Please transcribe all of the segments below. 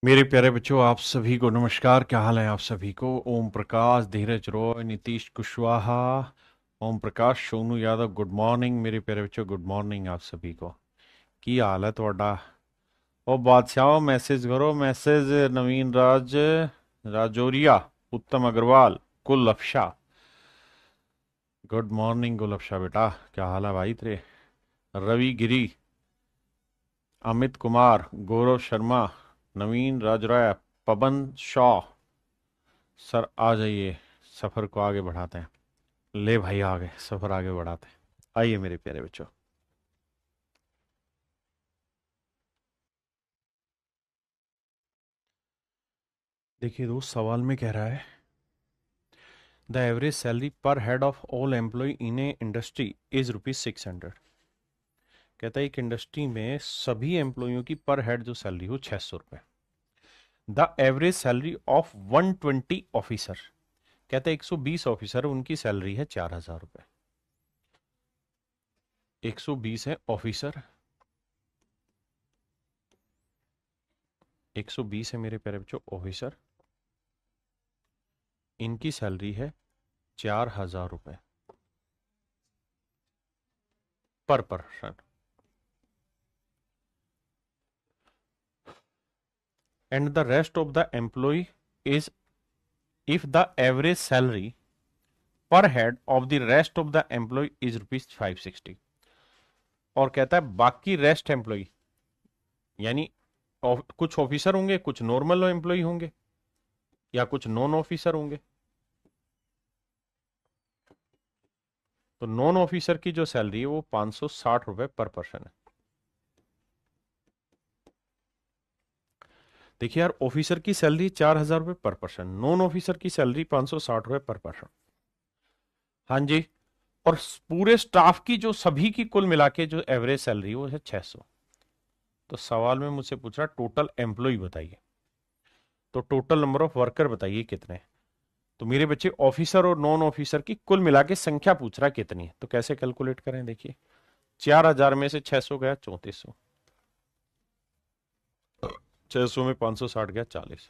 मेरे प्यारे बच्चों, आप सभी को नमस्कार। क्या हाल है आप सभी को? ओम प्रकाश, धीरज रॉय, नीतीश कुशवाहा, ओम प्रकाश, सोनू यादव, गुड मॉर्निंग मेरे प्यारे बच्चों, गुड मॉर्निंग आप सभी को। की हाल है ਤੁਹਾਡਾ? ओ बादशाह, मैसेज करो मैसेज। नवीन राज, राजौरिया, उत्तम अग्रवाल, कुल अफशा, गुड मॉर्निंग गुल अफशा बेटा। क्या हाल है भाई तेरे? रवि गिरी, अमित कुमार, गौरव शर्मा, नवीन राजराय, पवन शाह। सर आ जाइए, सफर को आगे बढ़ाते हैं। ले भाई, आ गए, सफर आगे बढ़ाते हैं। आइए मेरे प्यारे बच्चों। देखिए दोस्त, सवाल में कह रहा है द एवरेज सैलरी पर head of all employee in A industry is ₹600। कहता है एक इंडस्ट्री में सभी एम्प्लॉयों की पर हेड जो सैलरी हो 600 रुपए। The average salary of 120 officer, कहता है 120 ऑफिसर, उनकी सैलरी है 4000 रुपए। 120 है ऑफिसर, 120 है मेरे प्यारे बच्चों ऑफिसर, इनकी सैलरी है 4000 रुपए पर person. And the rest of the employee is if the average salary per head of the rest of the employee is ₹560। और कहता है बाकी रेस्ट एम्प्लॉय, यानी कुछ ऑफिसर होंगे, कुछ नॉर्मल एम्प्लॉय होंगे, या कुछ नॉन ऑफिसर होंगे। तो नॉन ऑफिसर की जो सैलरी है वो 560 रुपए पर पर्सन है। देखिए यार, ऑफिसर की सैलरी 4000 रुपए पर पर्सन, नॉन ऑफिसर की सैलरी 560 रुपए पर पर्सन। हाँ जी। और पूरे स्टाफ की जो सभी की कुल मिला के जो एवरेज सैलरी वो है 600। तो सवाल में मुझसे पूछ रहा टोटल एम्प्लॉय बताइए, तो टोटल नंबर ऑफ वर्कर बताइए कितने। तो मेरे बच्चे ऑफिसर और नॉन ऑफिसर की कुल मिला के संख्या पूछ रहा कितनी है, तो कैसे कैलकुलेट करें? देखिए, 4000 में से 600 गया 3400, 600 में 560 गया 40,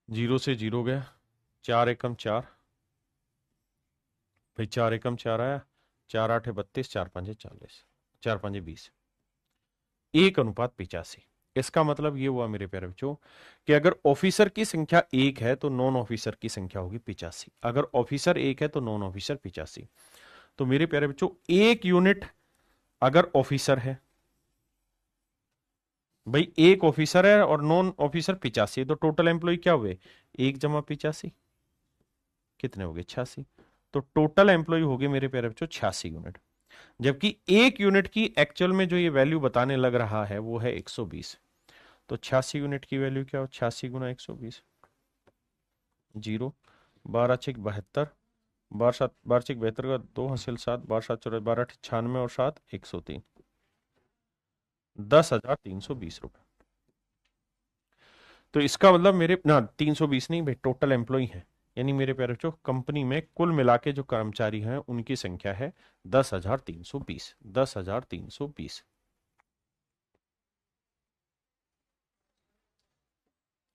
जीरो से जीरो गया, 4 एकम 4, भाई 4 एकम 4 आया, 4 8 32, 4 5 40, 4 5 20, 1:85। इसका मतलब ये हुआ मेरे प्यारे बच्चों कि अगर ऑफिसर की संख्या 1 है तो नॉन ऑफिसर की संख्या होगी 85, अगर ऑफिसर 1 है तो नॉन ऑफिसर 85। तो मेरे प्यारे बच्चों, एक यूनिट अगर ऑफिसर है, भाई एक ऑफिसर है और नॉन ऑफिसर 85, तो टोटल एम्प्लॉय क्या हुए? 1 + 85 कितने हो गए? 86। तो टोटल एम्प्लॉय हो गए मेरे प्यारे बच्चों 86 यूनिट। जबकि एक यूनिट की एक्चुअल में जो ये वैल्यू बताने लग रहा है वो है 120। तो 86 यूनिट की वैल्यू क्या हो? 86 गुना 120, जीरो, 12×6 = 72, 12×7 = 72 का 2 हासिल 7, 12×7 = 12, 96 और 7 103, 10,320 रुपए। तो इसका मतलब मेरे ना 320 नहीं भाई, टोटल एम्प्लॉई है, यानी मेरे प्यारे बच्चों कंपनी में कुल मिला के जो कर्मचारी हैं उनकी संख्या है 10,320, 10,320।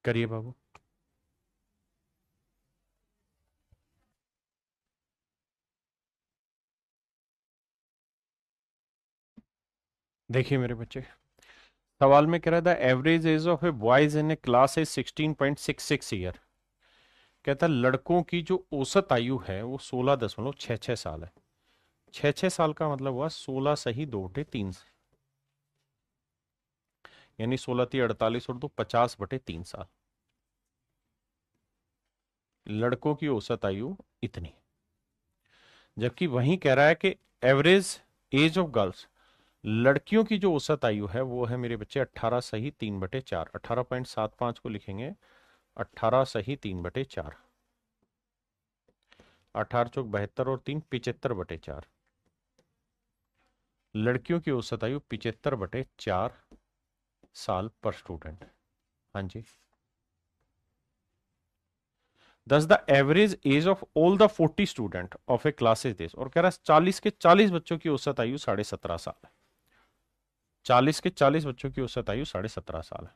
करिए बाबू। देखिए मेरे बच्चे, सवाल में कह रहा था average age of A boys in A class is 16.66 year. कहता है लड़कों की जो औसत आयु है वो 16.66 साल है। 6 6 साल का मतलब हुआ 16 सही 2 बटे 3, यानी 16×3 = 48 और 2 50/3 साल। लड़कों की औसत आयु इतनी, जबकि वहीं कह रहा है कि एवरेज एज ऑफ गर्ल्स, लड़कियों की जो औसत आयु है वो है मेरे बच्चे 18 सही 3/4, 18.75 को लिखेंगे 18 सही 3/4, 18×4 = 72 और 3 75/4। लड़कियों की औसत आयु 75/4 साल पर स्टूडेंट। हाँ जी। दस the average age of all the 40 student of A class is this. और कह रहा है 40 के 40 बच्चों की औसत आयु 17.5 साल है। 40 के 40 बच्चों की औसत आयु 17.5 साल है।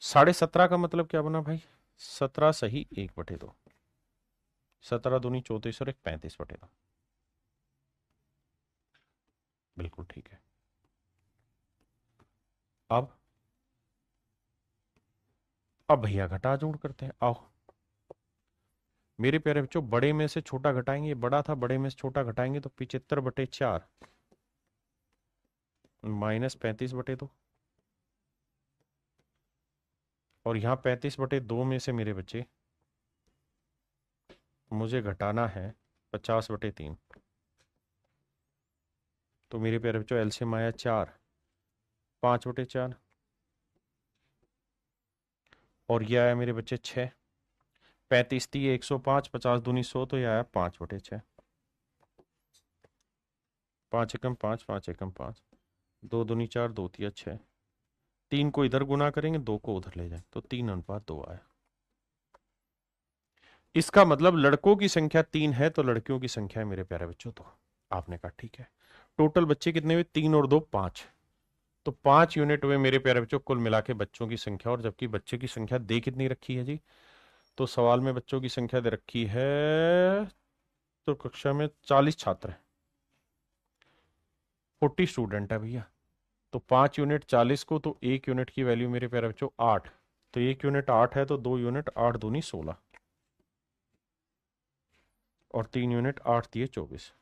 17.5 का मतलब क्या बना भाई? 17 सही 1/2, 17 दूनी 34 और 1 35/2। बिल्कुल ठीक है। अब भैया घटा जोड़ करते हैं, आओ मेरे प्यारे बच्चों, बड़े में से छोटा घटाएंगे, ये बड़ा था, बड़े में से छोटा घटाएंगे तो 75/4 -35/2, और यहां 35/2 में से मेरे बच्चे मुझे घटाना है 50/3। तो मेरे प्यारे बच्चों एलसीएम आया 4, 5/4, और ये आया मेरे बच्चे 6। 35 थी 105, 50 दूनी 100, तो ये आया 5/6। 5 एकम 5, 5 एकम 5, 2 दूनी 4, 2 तिया 6। 3 को इधर गुना करेंगे, 2 को उधर ले जाए, तो 3:2 आया। इसका मतलब लड़कों की संख्या 3 है तो लड़कियों की संख्या है मेरे प्यारे बच्चों। तो आपने कहा ठीक है। टोटल बच्चे कितने हुए? 3 और 2 5। तो 5 यूनिट हुए मेरे प्यारे बच्चों कुल मिला के बच्चों की संख्या। और जबकि बच्चे की संख्या दे कितनी रखी है जी? तो सवाल में बच्चों की संख्या दे रखी है, तो कक्षा में 40 छात्र हैं, 40 स्टूडेंट है भैया। तो 5 यूनिट 40 को, तो 1 यूनिट की वैल्यू मेरे प्यारे बच्चों 8। तो 1 यूनिट 8 है, तो 2 यूनिट 8 दूनी 16, और 3 यूनिट 8 दिए 24।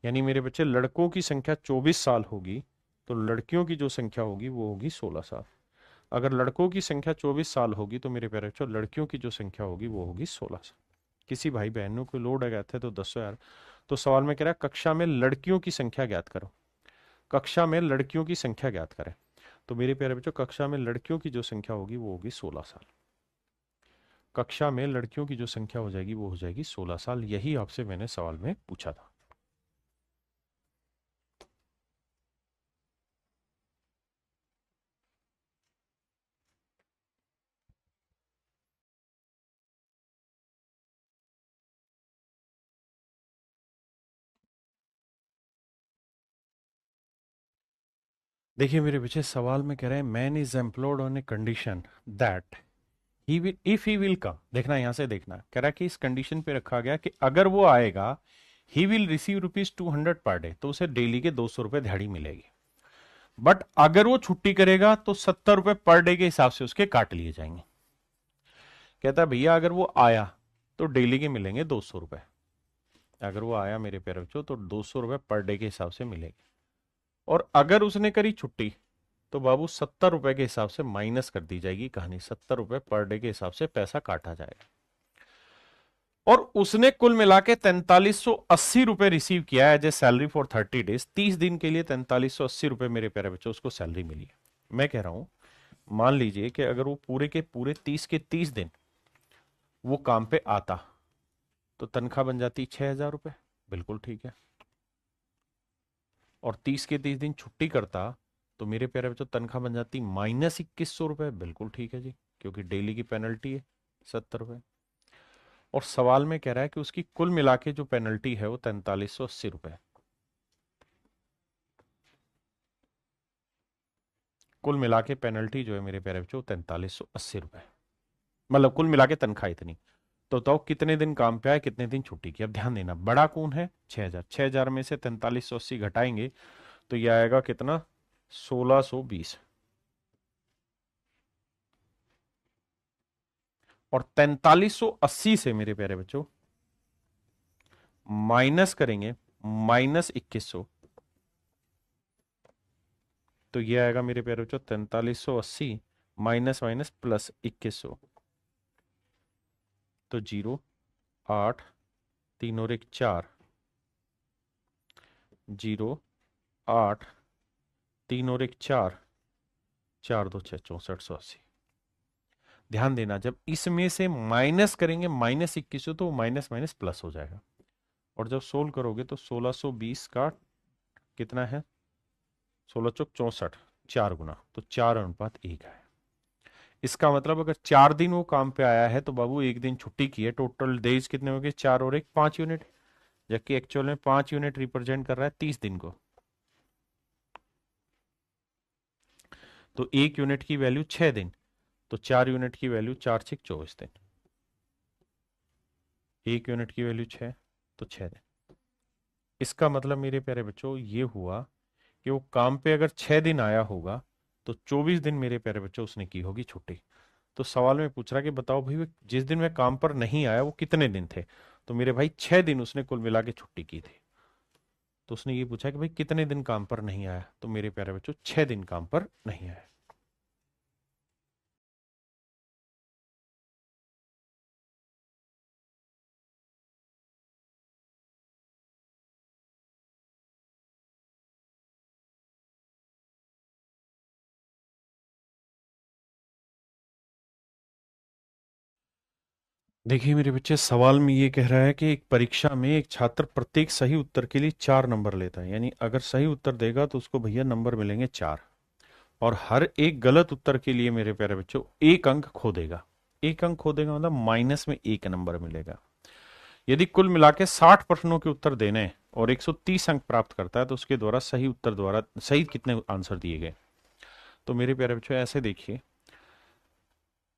यानी मेरे बच्चे लड़कों की संख्या 24 साल होगी, तो लड़कियों की जो संख्या होगी वो होगी 16 साल। अगर लड़कों की संख्या 24 साल होगी तो मेरे प्यारे बच्चों लड़कियों की जो संख्या होगी वो होगी 16 साल। किसी भाई बहनों को लोड अगर थे तो 10 यार। तो सवाल में कह रहा है कक्षा में लड़कियों की संख्या ज्ञात करो। कक्षा में लड़कियों की संख्या ज्ञात करें। तो मेरे प्यारे बच्चों कक्षा में लड़कियों की जो संख्या होगी वो होगी 16 साल। कक्षा में लड़कियों की जो संख्या हो जाएगी वो हो जाएगी 16 साल। यही आपसे मैंने सवाल में पूछा था। देखिए मेरे पीछे सवाल में कह रहे हैं man is employed on a condition that he will, if he will come, देखना यहां से देखना, कह रहा है कि इस कंडीशन पे रखा गया कि अगर वो आएगा he will receive ₹200 per day, तो उसे डेली के 200 रुपए दिहाड़ी मिलेगी। बट अगर वो छुट्टी करेगा तो 70 रुपए पर डे के हिसाब से उसके काट लिए जाएंगे। कहता है भैया अगर वो आया तो डेली के मिलेंगे 200 रुपए। अगर वो आया मेरे प्यारे बच्चों तो 200 रुपए पर डे के हिसाब से मिलेगी। और अगर उसने करी छुट्टी तो बाबू 70 रुपए के हिसाब से माइनस कर दी जाएगी कहानी। 70 रुपए पर डे के हिसाब से पैसा काटा जाएगा। और उसने कुल मिला के 4380 रुपए रिसीव किया है as a salary for 30 days. 30 दिन के लिए 4380 रुपए मेरे प्यारे बच्चों उसको सैलरी मिली है। मैं कह रहा हूं मान लीजिए कि अगर वो पूरे के पूरे 30 के 30 दिन वो काम पे आता तो तनख्वाह बन जाती 6000 रुपए। बिल्कुल ठीक है। और 30 के 30 दिन छुट्टी करता तो मेरे प्यारे बच्चों तनख्वाह बन जाती -2100 रुपए। बिल्कुल ठीक है जी, क्योंकि डेली की पेनल्टी है 70 रुपए। और सवाल में कह रहा है कि उसकी कुल मिला के जो पेनल्टी है वो 4380 रुपए। कुल मिला के पेनल्टी जो है मेरे प्यारे बच्चों 4380 रुपए, मतलब कुल मिला के तनख्वाह इतनी। तो बताओ कितने दिन काम पे आए, कितने दिन छुट्टी की। अब ध्यान देना बड़ा कौन है? 6000। 6000 में से 4380 घटाएंगे तो यह आएगा कितना? 1620। और 4380 से मेरे प्यारे बच्चों माइनस करेंगे -2100, तो ये आएगा मेरे प्यारे बच्चों 4380 माइनस माइनस प्लस 2100। तो 0 8 3 और 1 4, 0 8 3 और 1 4, 4 2 6 6480। ध्यान देना जब इसमें से माइनस करेंगे -2100 तो माइनस माइनस प्लस हो जाएगा। और जब सोल्व करोगे तो 1620 का कितना है? 16 चौक 64, 4 गुना, तो 4:1 है। इसका मतलब अगर 4 दिन वो काम पे आया है तो बाबू 1 दिन छुट्टी की है, टोटल डेज कितने हो गए? 4 और 1 5 यूनिट। जबकि एक्चुअल में 5 यूनिट रिप्रेजेंट कर रहा है 30 दिन को। तो 1 यूनिट की वैल्यू 6 दिन, तो 4 यूनिट की वैल्यू 4×6 = 24 दिन। 1 यूनिट की वैल्यू 6, तो 6 दिन। इसका मतलब मेरे प्यारे बच्चों ये हुआ कि वो काम पे अगर 6 दिन आया होगा तो 24 दिन मेरे प्यारे बच्चों उसने की होगी छुट्टी। तो सवाल में पूछ रहा कि बताओ भाई जिस दिन मैं काम पर नहीं आया वो कितने दिन थे। तो मेरे भाई 6 दिन उसने कुल मिला के छुट्टी की थी। तो उसने ये पूछा कि भाई कितने दिन काम पर नहीं आया, तो मेरे प्यारे बच्चों 6 दिन काम पर नहीं आया। देखिए मेरे बच्चे, सवाल में ये कह रहा है कि एक परीक्षा में एक छात्र प्रत्येक सही उत्तर के लिए 4 नंबर लेता है, यानी अगर सही उत्तर देगा तो उसको भैया नंबर मिलेंगे 4, और हर एक गलत उत्तर के लिए मेरे प्यारे बच्चों 1 अंक खो देगा। 1 अंक खो देगा मतलब माइनस में 1 नंबर मिलेगा। यदि कुल मिला के 60 प्रश्नों के उत्तर देने और 130 अंक प्राप्त करता है तो उसके द्वारा सही उत्तर द्वारा सही कितने आंसर दिए गए। तो मेरे प्यारे बच्चों ऐसे देखिए,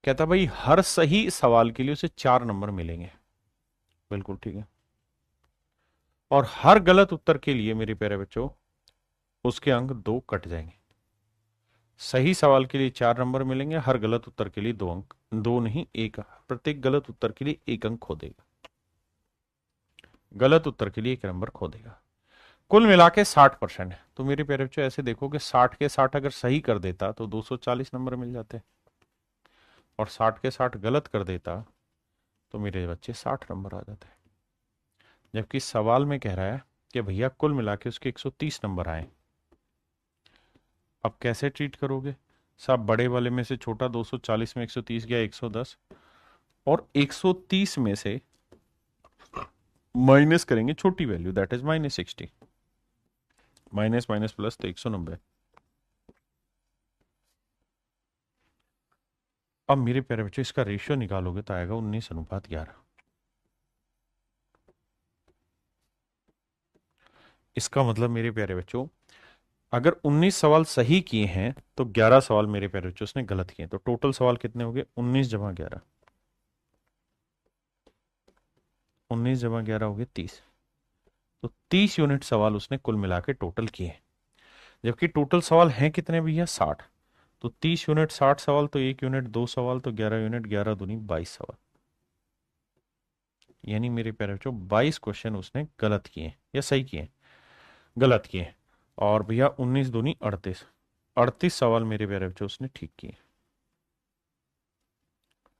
कहता भाई हर सही सवाल के लिए उसे 4 नंबर मिलेंगे, बिल्कुल ठीक है, और हर गलत उत्तर के लिए मेरे प्यारे बच्चों उसके अंक 2 कट जाएंगे। सही सवाल के लिए 4 नंबर मिलेंगे, हर गलत उत्तर के लिए 2 अंक, 2 नहीं 1, प्रत्येक गलत उत्तर के लिए 1 अंक खो देगा, गलत उत्तर के लिए 1 नंबर खो देगा। कुल मिला के 60% है। तो मेरे प्यारे बच्चों ऐसे देखो कि 60 के 60 अगर सही कर देता तो 240 नंबर मिल जाते, और 60 के 60 गलत कर देता तो मेरे बच्चे 60 नंबर आ जाते। जबकि सवाल में कह रहा है कि भैया कुल मिला के उसके 130 नंबर आए। अब कैसे ट्रीट करोगे साहब, बड़े वाले में से छोटा 240 में 130 गया 110, और 130 में से माइनस करेंगे छोटी value, that is -60, minus minus plus तो 190। अब मेरे प्यारे बच्चों इसका रेशियो निकालोगे तो आएगा 19:11। इसका मतलब मेरे प्यारे बच्चों अगर 19 सवाल सही किए हैं तो 11 सवाल मेरे प्यारे बच्चों उसने गलत किए, तो टोटल सवाल कितने हो गए 19 जमा 11, 19 जमा 11 हो गए 30। तो 30 यूनिट सवाल उसने कुल मिला के टोटल किए, जबकि टोटल सवाल हैं कितने भैया 60। तो 30 यूनिट 60 सवाल, तो 1 यूनिट 2 सवाल, तो 11 यूनिट 11 दूनी 22 सवाल, यानी मेरे प्यारे बच्चों 22 क्वेश्चन उसने गलत किए या सही किए, गलत किए। और भैया 19 दूनी 38, 38 सवाल मेरे प्यारे बच्चों उसने ठीक किए।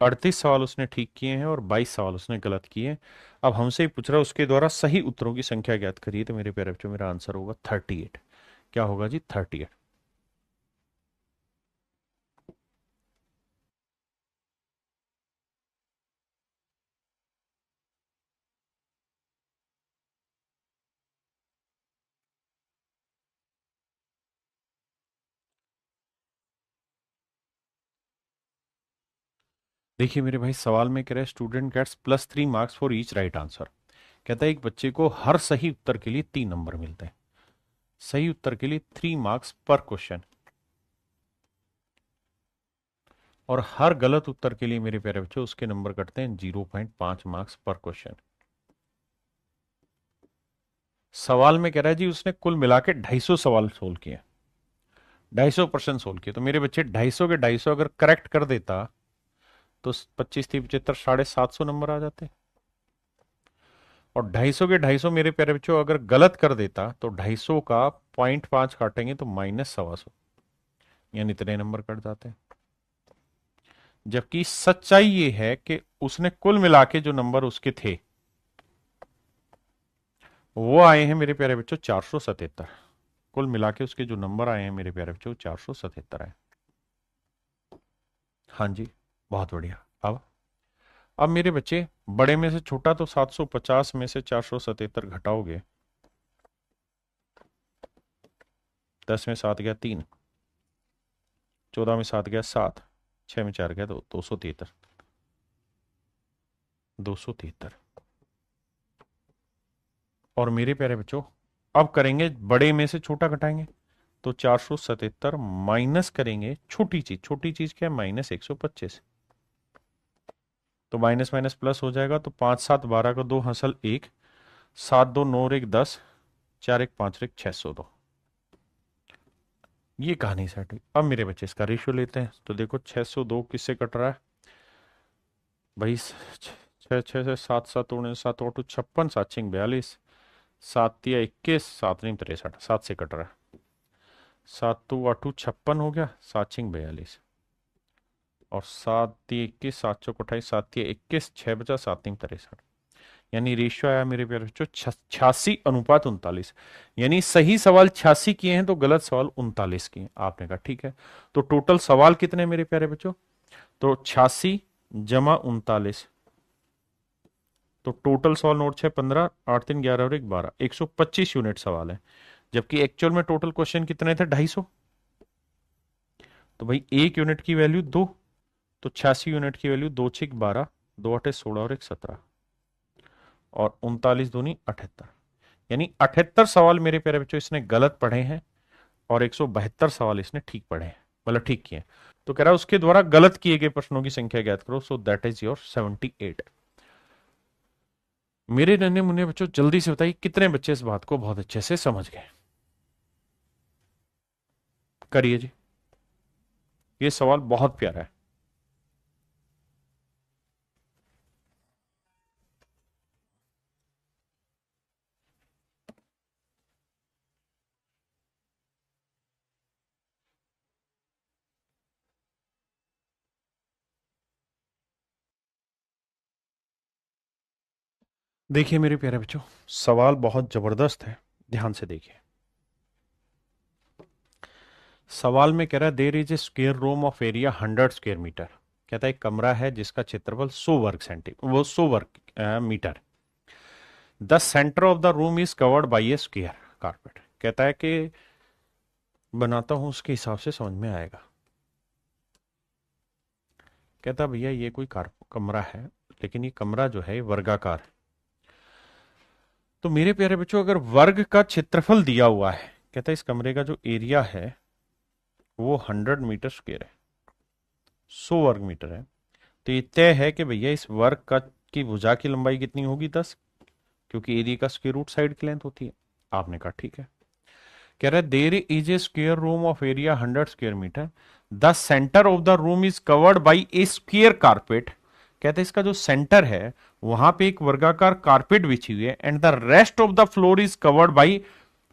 38 सवाल उसने ठीक किए हैं और 22 सवाल उसने गलत किए हैं। अब हमसे ही पूछ रहा है उसके द्वारा सही उत्तरों की संख्या ज्ञात करिए, तो मेरे प्यारे बच्चों मेरा आंसर होगा 38। क्या होगा जी 38। देखिए मेरे भाई, सवाल में कह रहे student gets +3 marks for each right answer. कहता है एक बच्चे को हर सही उत्तर के लिए 3 नंबर मिलते हैं, सही उत्तर के लिए 3 मार्क्स पर क्वेश्चन, और हर गलत उत्तर के लिए मेरे प्यारे बच्चों उसके नंबर कटते हैं 0.5 मार्क्स पर क्वेश्चन। सवाल में कह रहा है जी उसने कुल मिला के 250 सवाल सोल्व किए, 250% सोल्व किए। तो मेरे बच्चे 250 के 250 अगर करेक्ट कर देता तो 25 3 75 750 नंबर आ जाते, और 250 के 250 मेरे प्यारे बच्चों अगर गलत कर देता तो 250 का 0.5 काटेंगे तो -125, यानी इतने नंबर कट जाते हैं। जबकि सच्चाई ये है कि उसने कुल मिला के जो नंबर उसके थे वो आए हैं मेरे प्यारे बच्चों 477। कुल मिला के उसके जो नंबर आए हैं मेरे प्यारे बच्चों 477 आए। हाँ जी, बहुत बढ़िया। अब मेरे बच्चे बड़े में से छोटा तो 750 में से 477 घटाओगे, 10 में 7 गया 3, 14 में 7 गया 7, 6 में 4 गया तो 273, 273। और मेरे प्यारे बच्चों अब करेंगे बड़े में से छोटा घटाएंगे, तो 477 माइनस करेंगे छोटी चीज क्या है, -125। तो माइनस माइनस प्लस हो जाएगा, तो 5 7 12 का 2 हासिल 1, 7 2 9 और 1 10, 4 1 5 और 1 602। ये कहानी सेट हुई। अब मेरे बच्चे इसका रेशियो लेते हैं, तो देखो 602 किससे कट रहा है भाई, 6 6 से 7 7 उड़े 7 8 56, 7 6 42, 7 तिया 21, 7 नहीं 63, 7 से कट रहा है। 7 2 8 56 हो गया, 7 6 42, और 7 तिया 21, 7 चौक 28, 7 तिया 21, 6 बचा, 7 3 63। यानी रेशियो आया मेरे प्यारे बच्चों 86:39। यानी सही सवाल 86 किए हैं तो गलत सवाल 39 किए हैं। आपने कहा ठीक है, तो टोटल सवाल कितने मेरे प्यारे बच्चों, तो 86 जमा 39, तो टोटल सवाल नोट 6 15 8 3 11 और 1 12, 125 यूनिट सवाल है। जबकि एक्चुअल में टोटल क्वेश्चन कितने थे, 250। तो भाई एक यूनिट की वैल्यू 2, तो 86 यूनिट की वैल्यू 2 6 12, 2 8 16 और 1 17, और 39 दूनी 78। यानी 78 सवाल मेरे प्यारे बच्चों इसने गलत पढ़े हैं, और 172 सवाल इसने ठीक पढ़े हैं, मतलब ठीक किए हैं। तो कह रहा है उसके द्वारा गलत किए गए प्रश्नों की संख्या ज्ञात करो, सो दैट इज योर 78। मेरे नन्हे मुन्ने बच्चों जल्दी से बताइए कितने बच्चे इस बात को बहुत अच्छे से समझ गए। करिए जी, ये सवाल बहुत प्यारा है। देखिए मेरे प्यारे बच्चों, सवाल बहुत जबरदस्त है, ध्यान से देखिए। सवाल में कह रहा है there is a square room of area 100 square metre. कहता है एक कमरा है जिसका क्षेत्रफल 100 वर्ग सेंटी वो 100 वर्ग metre. The centre of the room is covered by a square carpet. कहता है कि बनाता हूं उसके हिसाब से समझ में आएगा। कहता भैया ये कोई कमरा है, लेकिन ये कमरा जो है वर्गाकार है। तो मेरे प्यारे बच्चों अगर वर्ग का क्षेत्रफल दिया हुआ है, कहता है इस कमरे का जो एरिया है वो 100 मीटर स्क्वायर है, 100 वर्ग मीटर है। तो ये तय है कि भैया इस वर्ग का की भुजा की लंबाई कितनी होगी, 10, क्योंकि एरिया का स्क्वायर रूट साइड की लेंथ होती है। आपने कहा ठीक है। कह रहा है there is a square room of area 100 square metre, the centre of the room is covered by a square carpet. कहते हैं इसका जो सेंटर है वहां पे एक वर्गाकार कारपेट बिछी हुई है, and the rest of the floor is covered by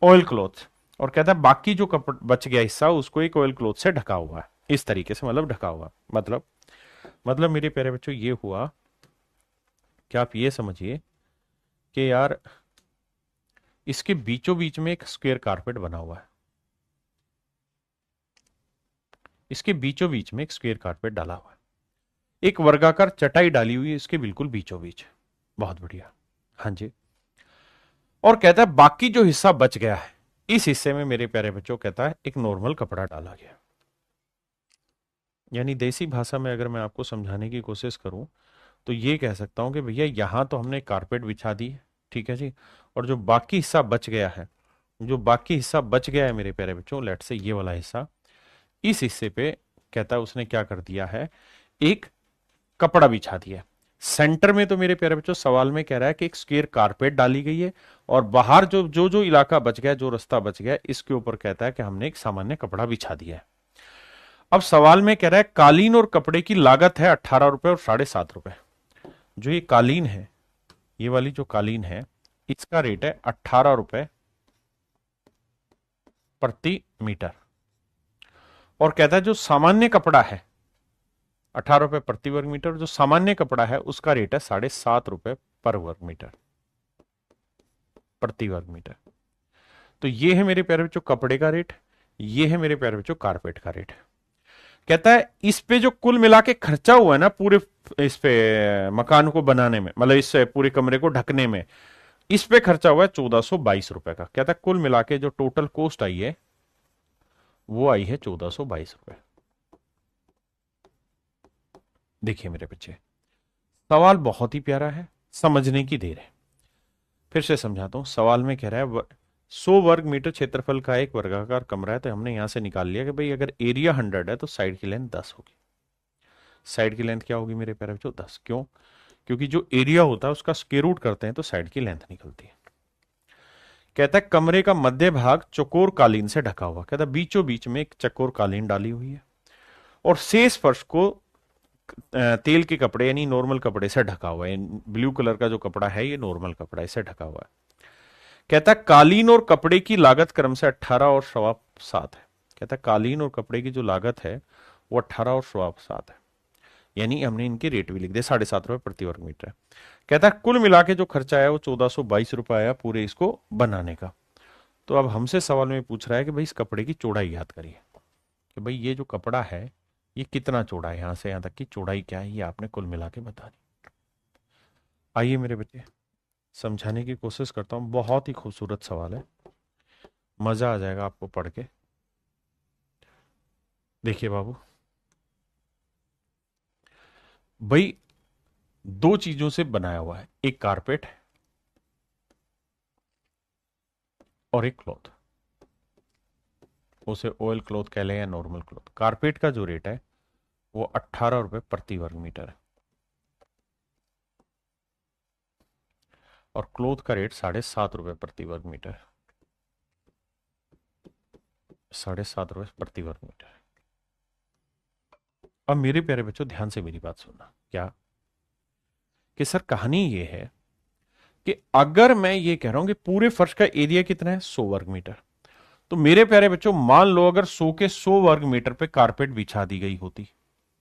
oil cloth. और कहता है बाकी जो कपड़ बच गया हिस्सा उसको एक ऑयल क्लॉथ से ढका हुआ है, इस तरीके से, मतलब ढका हुआ, मतलब मेरे प्यारे बच्चों ये हुआ कि आप ये समझिए कि यार इसके बीचों बीच में एक स्क्वायर कारपेट बना हुआ है, इसके बीचों बीच में एक स्क्वायर कारपेट डाला हुआ है, एक वर्गाकार चटाई डाली हुई है इसके बिल्कुल बीचों बीच। बहुत बढ़िया, हाँ जी। और कहता है बाकी जो हिस्सा बच गया है इस हिस्से में मेरे प्यारे बच्चों कहता है एक नॉर्मल कपड़ा डाला गया। यानी देसी भाषा में अगर मैं आपको समझाने की कोशिश करूं तो ये कह सकता हूं कि भैया यहां तो हमने कारपेट बिछा दी, ठीक है जी, और जो बाकी हिस्सा बच गया है, जो बाकी हिस्सा बच गया है मेरे प्यारे बच्चों, लेट से ये वाला हिस्सा, इस हिस्से पे कहता है उसने क्या कर दिया है, एक कपड़ा बिछा दिया। सेंटर में तो मेरे प्यारे बच्चों सवाल में कह रहा है कि एक स्क्वायर कारपेट डाली गई है, और बाहर जो जो जो इलाका बच गया, जो रास्ता बच गया, इसके ऊपर कहता है कि हमने एक सामान्य कपड़ा बिछा दिया है। अब सवाल में कह रहा है कालीन और कपड़े की लागत है 18 रुपए और 7.5 रुपए। जो ये कालीन है, ये वाली जो कालीन है, इसका रेट है 18 रुपए प्रति मीटर। और कहता है जो सामान्य कपड़ा है 18 रुपए प्रति वर्ग मीटर, जो सामान्य कपड़ा है उसका रेट है 7.5 रुपए पर वर्ग मीटर, प्रति वर्ग मीटर। तो ये है मेरे प्यारे बच्चों कपड़े का रेट, ये है मेरे प्यारे बच्चों कारपेट का रेट। कहता है इस पे जो कुल मिला के खर्चा हुआ है ना पूरे इस पे मकान को बनाने में, मतलब इस पूरे कमरे को ढकने में, इस पे खर्चा हुआ है 1422 रुपए का। कहता है कुल मिला के जो टोटल कॉस्ट आई है वो आई है 1422 रुपए। देखिए मेरे बच्चे, सवाल बहुत ही प्यारा है, समझने की देर है। फिर से समझाता हूँ, सवाल में कह रहा है 100 वर्ग मीटर क्षेत्रफल का एक वर्गाकार कमरा है, तो हमने यहां से निकाल लिया कि भाई अगर एरिया 100 है तो साइड की लेंथ 10 होगी। साइड की लेंथ क्या होगी मेरे प्यारे बच्चों? 10। क्यों? क्योंकि जो एरिया होता है उसका स्क्वायर रूट करते हैं तो साइड की लेंथ निकलती है। कहता है कमरे का मध्य भाग चौकोर कालीन से ढका हुआ। कहता है बीचों बीच में एक चौकोर कालीन डाली हुई है और शेष फर्श को तेल के कपड़े यानी नॉर्मल कपड़े से ढका हुआ है। ब्लू कलर का जो कपड़ा है ये नॉर्मल कपड़ा, इससे ढका हुआ है। कहता है कालीन और कपड़े की लागत क्रम से 18 और 7.25 है। कहता है कालीन और कपड़े की जो लागत है वो 18 और 7.25 है, यानी हमने इनके रेट भी लिख दिए, 7.5 रुपए प्रति वर्ग मीटर है। कहता है कुल मिला के जो खर्चा आया वो 1422 रुपए आया पूरे इसको बनाने का। तो अब हमसे सवाल में पूछ रहा है कि भाई इस कपड़े की चौड़ाई याद करिए, कि भाई ये जो कपड़ा है ये कितना चौड़ा है, यहां से यहां तक की चौड़ाई क्या है ये आपने कुल मिला के बतानी। आइए मेरे बच्चे समझाने की कोशिश करता हूं, बहुत ही खूबसूरत सवाल है, मजा आ जाएगा आपको पढ़ के। देखिए बाबू, भाई दो चीजों से बनाया हुआ है, एक कारपेट और एक क्लॉथ, उसे ऑयल क्लॉथ कह लें या नॉर्मल क्लॉथ। कारपेट का जो रेट है वो 18 रुपए प्रति वर्ग मीटर है और क्लॉथ का रेट 7.5 रुपए प्रति वर्ग मीटर है। 7.5 रुपए प्रति वर्ग मीटर है। अब मेरे प्यारे बच्चों ध्यान से मेरी बात सुनना, क्या कि सर कहानी ये है कि अगर मैं ये कह रहा हूं कि पूरे फर्श का एरिया कितना है 100 वर्ग मीटर, तो मेरे प्यारे बच्चों मान लो अगर 100 के 100 वर्ग मीटर पे कारपेट बिछा दी गई होती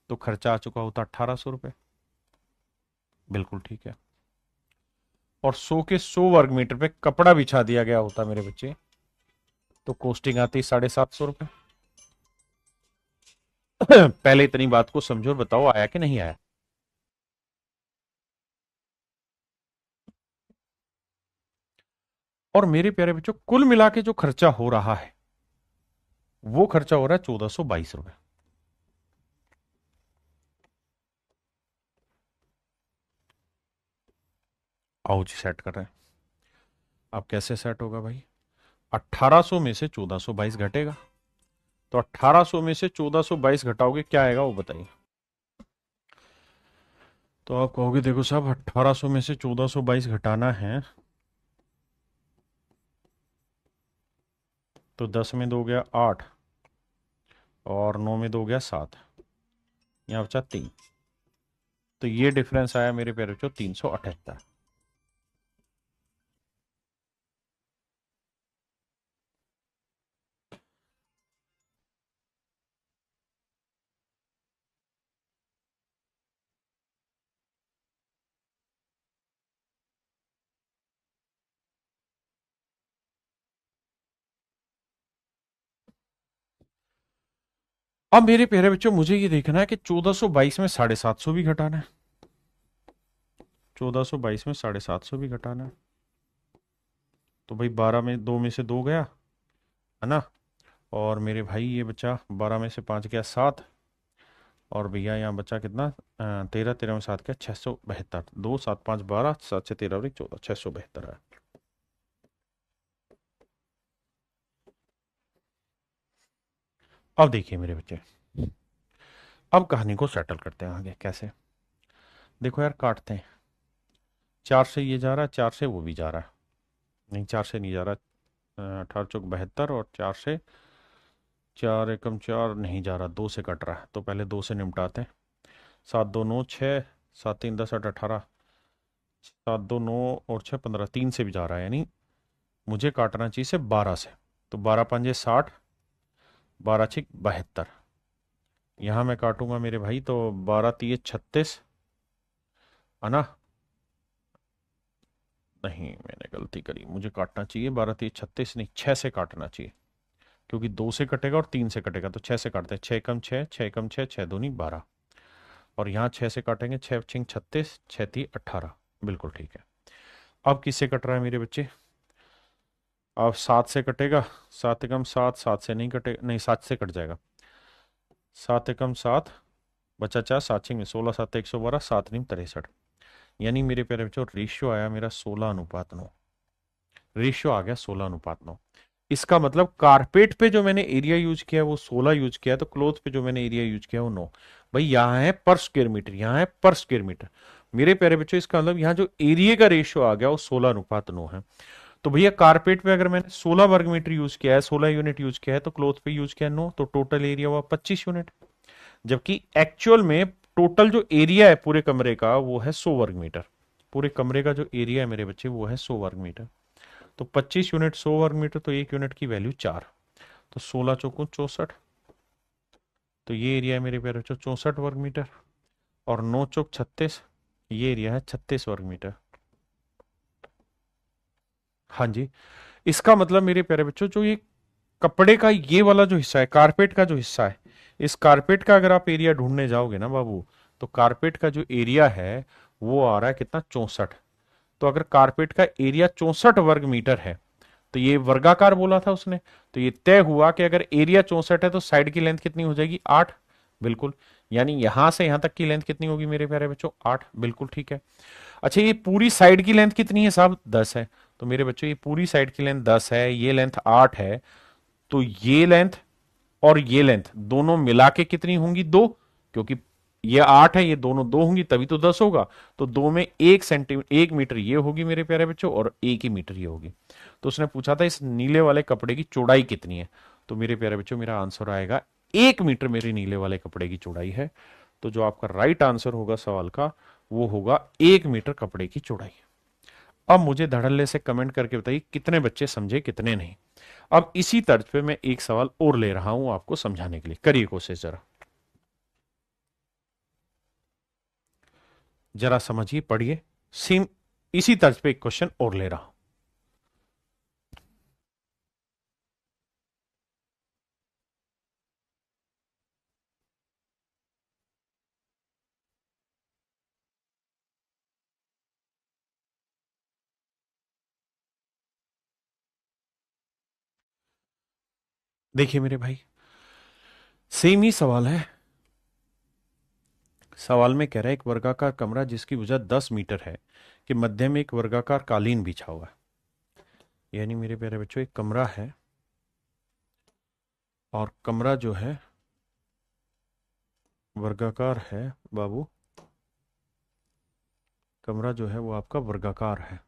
तो खर्चा आ चुका होता 1800 रुपए। बिल्कुल ठीक है। और 100 के 100 वर्ग मीटर पे कपड़ा बिछा दिया गया होता मेरे बच्चे तो कॉस्टिंग आती 750 रुपए। पहले इतनी बात को समझो और बताओ आया कि नहीं आया। और मेरे प्यारे बच्चों कुल मिला के जो खर्चा हो रहा है वो खर्चा हो रहा है 1422 रुपए। आओ जी सेट कर रहे हैं। अब कैसे सेट होगा भाई? 1800 में से 1422 घटेगा, तो 1800 में से 1422 घटाओगे क्या आएगा वो बताइए। तो आप कहोगे देखो साहब 1800 में से 1422 घटाना है तो 10 में 2 गया 8 और 9 में 2 गया 7, यहाँ बचा 3, तो ये डिफरेंस आया मेरे प्यारे बच्चों 378। अब मेरे प्यारे बच्चों मुझे ये देखना है कि 1422 में 750 भी घटाना है, 1422 में 750 भी घटाना है। तो भाई 12 में 2 में से 2 गया है ना, और मेरे भाई ये बचा 12 में से 5 गया 7, और भैया यहाँ बचा कितना 13, 13 में 7 गया 672, 2 7 5 12, 7 से 13 और 14, 672 है। अब देखिए मेरे बच्चे, अब कहानी को सेटल करते हैं आगे कैसे। देखो यार काटते हैं, 4 से ये जा रहा है, 4 से वो भी जा रहा है, नहीं 4 से नहीं जा रहा, 18 चौक 72 और 4 से 4 एकम 4 नहीं जा रहा, 2 से कट रहा है, तो पहले 2 से निपटाते हैं। 7 2 9 6, 7 3 10 8 18, 7 2 9 और 6 15, 3 से भी जा रहा है, यानी मुझे काटना चाहिए से 12 से, तो 12 पंजे 60, 12 छिक 72, यहाँ मैं काटूंगा मेरे भाई तो 12 तिये 36 है ना, नहीं मैंने गलती करी, मुझे काटना चाहिए 12 तिये 36 नहीं 6 से काटना चाहिए, क्योंकि 2 से कटेगा और 3 से कटेगा, तो 6 से काटते हैं, 6 कम 6, 6 कम 6, 6 दूनी 12, और यहाँ 6 से काटेंगे, 6 छिंग 36, 6 ती 18, बिल्कुल ठीक है। अब किससे कट रहा है मेरे बच्चे? अब 7 से कटेगा, 7 एकम 7, 7 से नहीं कटेगा, नहीं 7 से कट जाएगा, 7 एकम 7 बचा 4, 7 छिंग में 16, 7 112, 7 नीम 63, यानी मेरे प्यारे बच्चों रेशियो आया मेरा 16:9। रेशियो आ गया 16:9। इसका मतलब कारपेट पे जो मैंने एरिया यूज किया वो 16 यूज किया, तो क्लोथ पे जो मैंने एरिया यूज किया वो 9। भाई यहाँ है पर स्क्वेयर मीटर, यहाँ है पर स्क्वेयर मीटर। मेरे प्यारे बच्चों इसका मतलब यहाँ जो एरिया का रेशियो आ गया वो 16:9 है। तो भैया कारपेट पे अगर मैंने 16 वर्ग मीटर यूज किया है, 16 यूनिट यूज किया है, तो क्लोथ पे यूज किया है 9, तो टोटल एरिया हुआ 25 यूनिट। जबकि एक्चुअल में टोटल जो एरिया है पूरे कमरे का वो है 100 वर्ग मीटर। पूरे कमरे का जो एरिया है मेरे बच्चे वो है 100 वर्ग मीटर। तो 25 यूनिट 100 वर्ग मीटर, तो एक यूनिट की वैल्यू 4। तो 16 चौको 64। तो ये एरिया है मेरे प्यारे बच्चों 64 वर्ग मीटर। और 9 चौक 36, ये एरिया है 36 वर्ग मीटर। हाँ जी। इसका मतलब मेरे प्यारे बच्चों जो ये कपड़े का ये वाला जो हिस्सा है, कारपेट का जो हिस्सा है, इस कारपेट का अगर आप एरिया ढूंढने जाओगे ना बाबू, तो कारपेट का जो एरिया है वो आ रहा है कितना, 64। तो अगर कारपेट का एरिया 64 वर्ग मीटर है, तो ये वर्गाकार बोला था उसने, तो ये तय हुआ कि अगर एरिया 64 है तो साइड की लेंथ कितनी हो जाएगी, 8। बिल्कुल। यानी यहां से यहां तक की लेंथ कितनी होगी मेरे प्यारे बच्चों, 8। बिल्कुल ठीक है। अच्छा ये पूरी साइड की लेंथ कितनी है साहब, 10 है। तो मेरे बच्चों ये पूरी साइड की लेंथ 10 है, ये लेंथ 8 है। तो ये लेंथ और ये लेंथ दोनों मिला के कितनी होंगी, 2। क्योंकि ये 8 है, ये दोनों 2 होंगी तभी तो 10 होगा। तो 2 में 1 सेंटीमीटर 1 मीटर ये होगी मेरे प्यारे बच्चों, और 1 ही मीटर ये होगी। तो उसने पूछा था इस नीले वाले कपड़े की चौड़ाई कितनी है। तो मेरे प्यारे बच्चों मेरा आंसर आएगा 1 मीटर मेरे नीले वाले कपड़े की चौड़ाई है। तो जो आपका राइट आंसर होगा सवाल का वो होगा 1 मीटर कपड़े की चौड़ाई। अब मुझे धड़ल्ले से कमेंट करके बताइए कितने बच्चे समझे कितने नहीं। अब इसी तर्ज पे मैं एक सवाल और ले रहा हूं आपको समझाने के लिए, करिए कोशिश जरा, जरा समझिए पढ़िए। सेम इसी तर्ज पे एक क्वेश्चन और ले रहा हूं। देखिए मेरे भाई, सेम ही सवाल है। सवाल में कह रहा है एक वर्गाकार कमरा जिसकी भुजा 10 मीटर है कि मध्य में एक वर्गाकार कालीन बिछा हुआ है। यानी मेरे प्यारे बच्चों एक कमरा है और कमरा जो है वर्गाकार है बाबू। कमरा जो है वो आपका वर्गाकार है।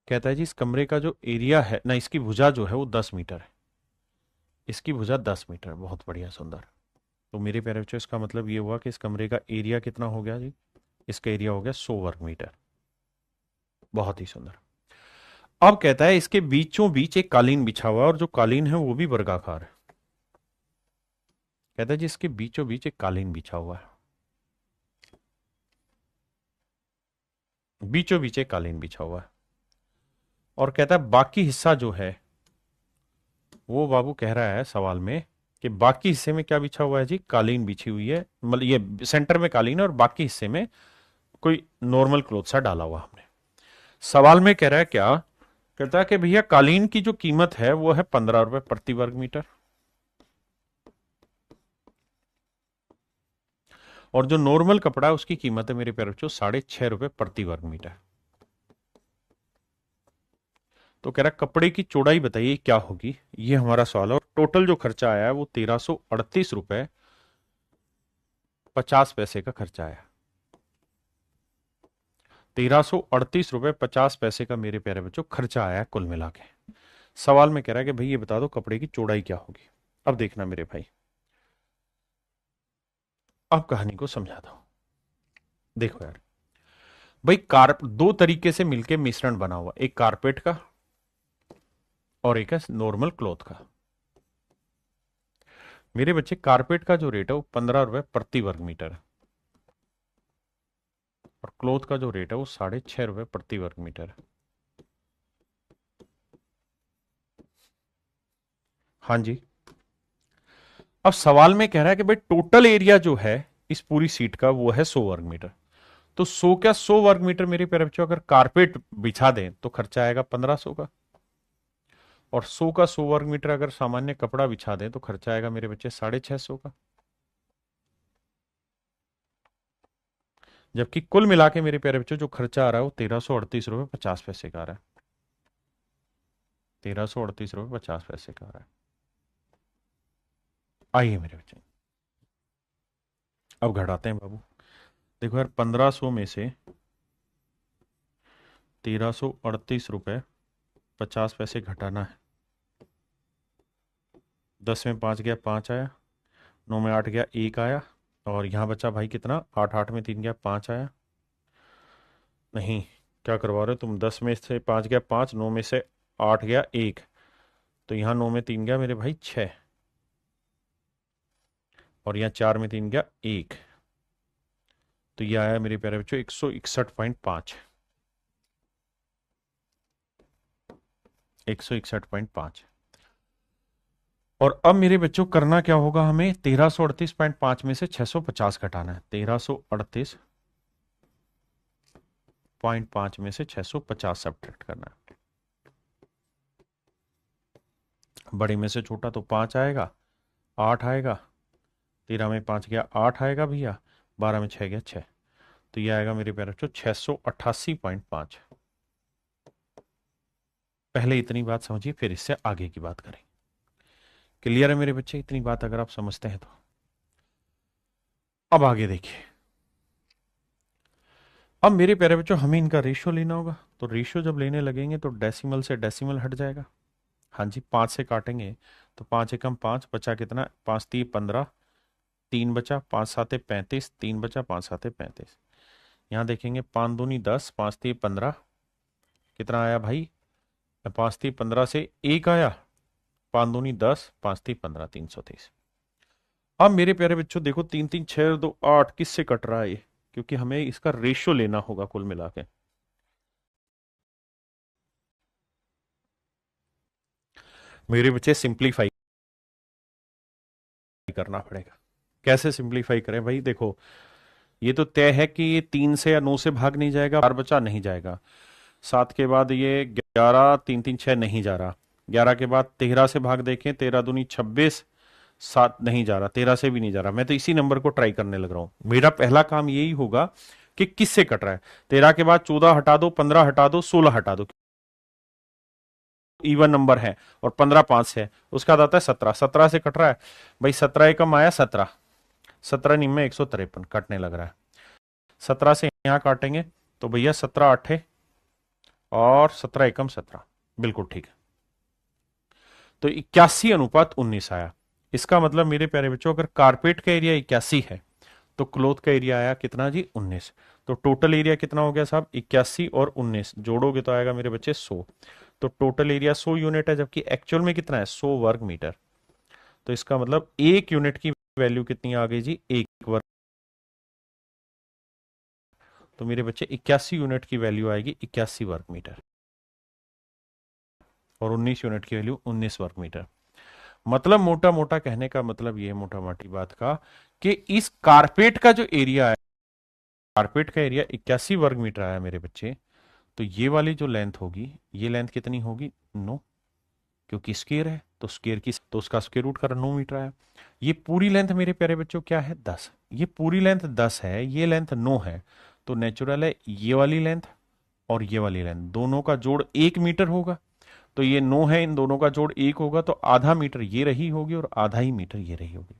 कहता है जी इस कमरे का जो एरिया है ना, इसकी भुजा जो है वो 10 मीटर है। इसकी भुजा 10 मीटर, बहुत बढ़िया सुंदर। तो मेरे प्यारे बच्चों इसका मतलब ये हुआ कि इस कमरे का एरिया कितना हो गया जी, इसका एरिया हो गया 100 वर्ग मीटर। बहुत ही सुंदर। अब कहता है इसके बीचों बीच एक कालीन बिछा हुआ है और जो कालीन है वो भी वर्गाकार है। कहता है जी इसके बीचों बीच एक कालीन बिछा हुआ है, बीचों बीच एक कालीन बिछा हुआ है। और कहता है बाकी हिस्सा जो है वो बाबू कह रहा है सवाल में कि बाकी हिस्से में क्या बिछा हुआ है जी, कालीन बिछी हुई है। मतलब ये सेंटर में कालीन है और बाकी हिस्से में कोई नॉर्मल क्लोथ सा डाला हुआ हमने। सवाल में कह रहा है क्या, कहता है कि भैया कालीन की जो कीमत है वो है 15 रुपए प्रति वर्ग मीटर, और जो नॉर्मल कपड़ा है उसकी कीमत है मेरे प्यारे बच्चों 6.5 रुपए प्रति वर्ग मीटर। तो कह रहा है कपड़े की चौड़ाई बताइए क्या होगी, ये हमारा सवाल है। और टोटल जो खर्चा आया है वो 1338 रुपए 50 पैसे का खर्चा आया। 1338 रुपए 50 पैसे का मेरे प्यारे बच्चों खर्चा आया कुल मिला के। सवाल में कह रहा है कि भाई ये बता दो कपड़े की चौड़ाई क्या होगी। अब देखना मेरे भाई, अब कहानी को समझाता हूं। देखो यार भाई, कार दो तरीके से मिलके मिश्रण बना हुआ, एक कारपेट का और एक है नॉर्मल क्लॉथ का। मेरे बच्चे कारपेट का जो रेट है वो 15 रुपए प्रति वर्ग मीटर है, और क्लॉथ का जो रेट है वो 6.5 रुपए प्रति वर्ग मीटर है। हाँ जी। अब सवाल में कह रहा है कि भाई टोटल एरिया जो है इस पूरी सीट का वो है 100 वर्ग मीटर। तो 100 मेरे प्यारे बच्चों अगर कारपेट बिछा दें तो खर्चा आएगा 1500 का, और 100 अगर सामान्य कपड़ा बिछा दें तो खर्चा आएगा मेरे बच्चे 650 का। जबकि कुल मिला के मेरे प्यारे बच्चों जो खर्चा आ रहा है वो 1338 रुपये 50 पैसे का आ रहा है। 1338 रुपये 50 पैसे का आ रहा है। आइए मेरे बच्चे, अब घटाते हैं बाबू। देखो यार, 1500 में से 1338 रुपये 50 पैसे घटाना है। 10 में 5 गया 5 आया, 9 में 8 गया 1 आया, और यहाँ बचा भाई कितना, 8, 8 में 3 गया 5 आया। नहीं, क्या करवा रहे हो तुम, 10 में से 5 गया 5, 9 में से 8 गया 1, तो यहाँ 9 में 3 गया मेरे भाई 6, और यहाँ 4 में 3 गया 1, तो ये आया मेरे प्यारे बच्चों 161.5। 161.5। और अब मेरे बच्चों करना क्या होगा, हमें 1338.5 में से 650 घटाना है। 1338.5 में से 650 सब्ट्रैक्ट करना है। बड़े में से छोटा तो 5 आएगा, 8 आएगा, 13 में 5 गया 8 आएगा भैया, 12 में 6 गया 6, तो ये आएगा मेरे प्यारे बच्चों 688.5। पहले इतनी बात समझिए, फिर इससे आगे की बात करें। क्लियर है मेरे बच्चे, इतनी बात अगर आप समझते हैं तो। अब आगे देखिए, अब मेरे प्यारे बच्चों हमें इनका रेशियो लेना होगा, तो रेशियो जब लेने लगेंगे तो डेसिमल से डेसिमल हट जाएगा। हाँ जी, 5 से काटेंगे तो 5 एकम 5, बचा कितना, 5 3 15, 3 बचा, 5 7 35, 3 बचा, 5 7 35। यहाँ देखेंगे 5 दूनी 10, 5 3 15, कितना आया भाई, 5 3 15 से 1 आया, 5 दूनी 10, 5 3 15, 330। अब मेरे प्यारे बच्चों देखो, 3 3 6 2 8 किससे कट रहा है ये, क्योंकि हमें इसका रेशियो लेना होगा कुल मिला के। मेरे बच्चे सिंप्लीफाई करना पड़ेगा। कैसे सिंप्लीफाई करें भाई, देखो ये तो तय है कि ये 3 से या 9 से भाग नहीं जाएगा, 4 बचा नहीं जाएगा, 7 के बाद ये 11, 3 3 6 नहीं जा रहा, 11 के बाद 13 से भाग देखें, 13 दूनी 26, 7 नहीं जा रहा, 13 से भी नहीं जा रहा। मैं तो इसी नंबर को ट्राई करने लग रहा हूं। मेरा पहला काम यही होगा कि किससे कट रहा है। 13 के बाद 14 हटा दो, 15 हटा दो, 16 हटा दो, इवन नंबर है, और 15 5 है, उसका आता है 17, 17 से कट रहा है भाई, 17 एकम आया 17, 17 निम्न 153 कटने लग रहा है। 17 से यहां काटेंगे तो भैया 17 8 और 17 एकम 17, बिल्कुल ठीक है, तो 81:19 आया। इसका मतलब मेरे प्यारे बच्चों, अगर कारपेट का एरिया 81 है तो क्लोथ का एरिया आया कितना जी, 19। तो टोटल एरिया कितना हो गया साहब, 81 और 19 जोड़ोगे तो आएगा मेरे बच्चे 100। तो टोटल एरिया 100 यूनिट है, जबकि एक्चुअल में कितना है, 100 वर्ग मीटर। तो इसका मतलब एक यूनिट की वैल्यू कितनी आ गई जी, 1 वर्ग। तो मेरे बच्चे 81 यूनिट की वैल्यू आएगी 81 वर्ग मीटर, और 19 यूनिट की वैल्यू 19 वर्ग मीटर। मतलब मोटा मोटा कहने का मतलब ये, मोटा मोटी बात का, कि इस कारपेट का जो एरिया है, कारपेट का एरिया 81 वर्ग मीटर आया मेरे बच्चे, तो ये वाली जो लेंथ होगी, ये लेंथ कितनी होगी, 9, क्योंकि स्क्वायर है तो स्क्वायर की, तो उसका स्क्वायर रूट कर 9 मीटर आया। ये पूरी लेंथ मेरे प्यारे बच्चों क्या है, 10। ये पूरी लेंथ 10 है, ये लेंथ 9 है, तो नेचुरल है ये वाली लेंथ और ये वाली लेंथ दोनों का जोड़ 1 मीटर होगा। तो ये 9 है, इन दोनों का जोड़ 1 होगा, तो आधा मीटर ये रही होगी और आधा ही मीटर ये रही होगी,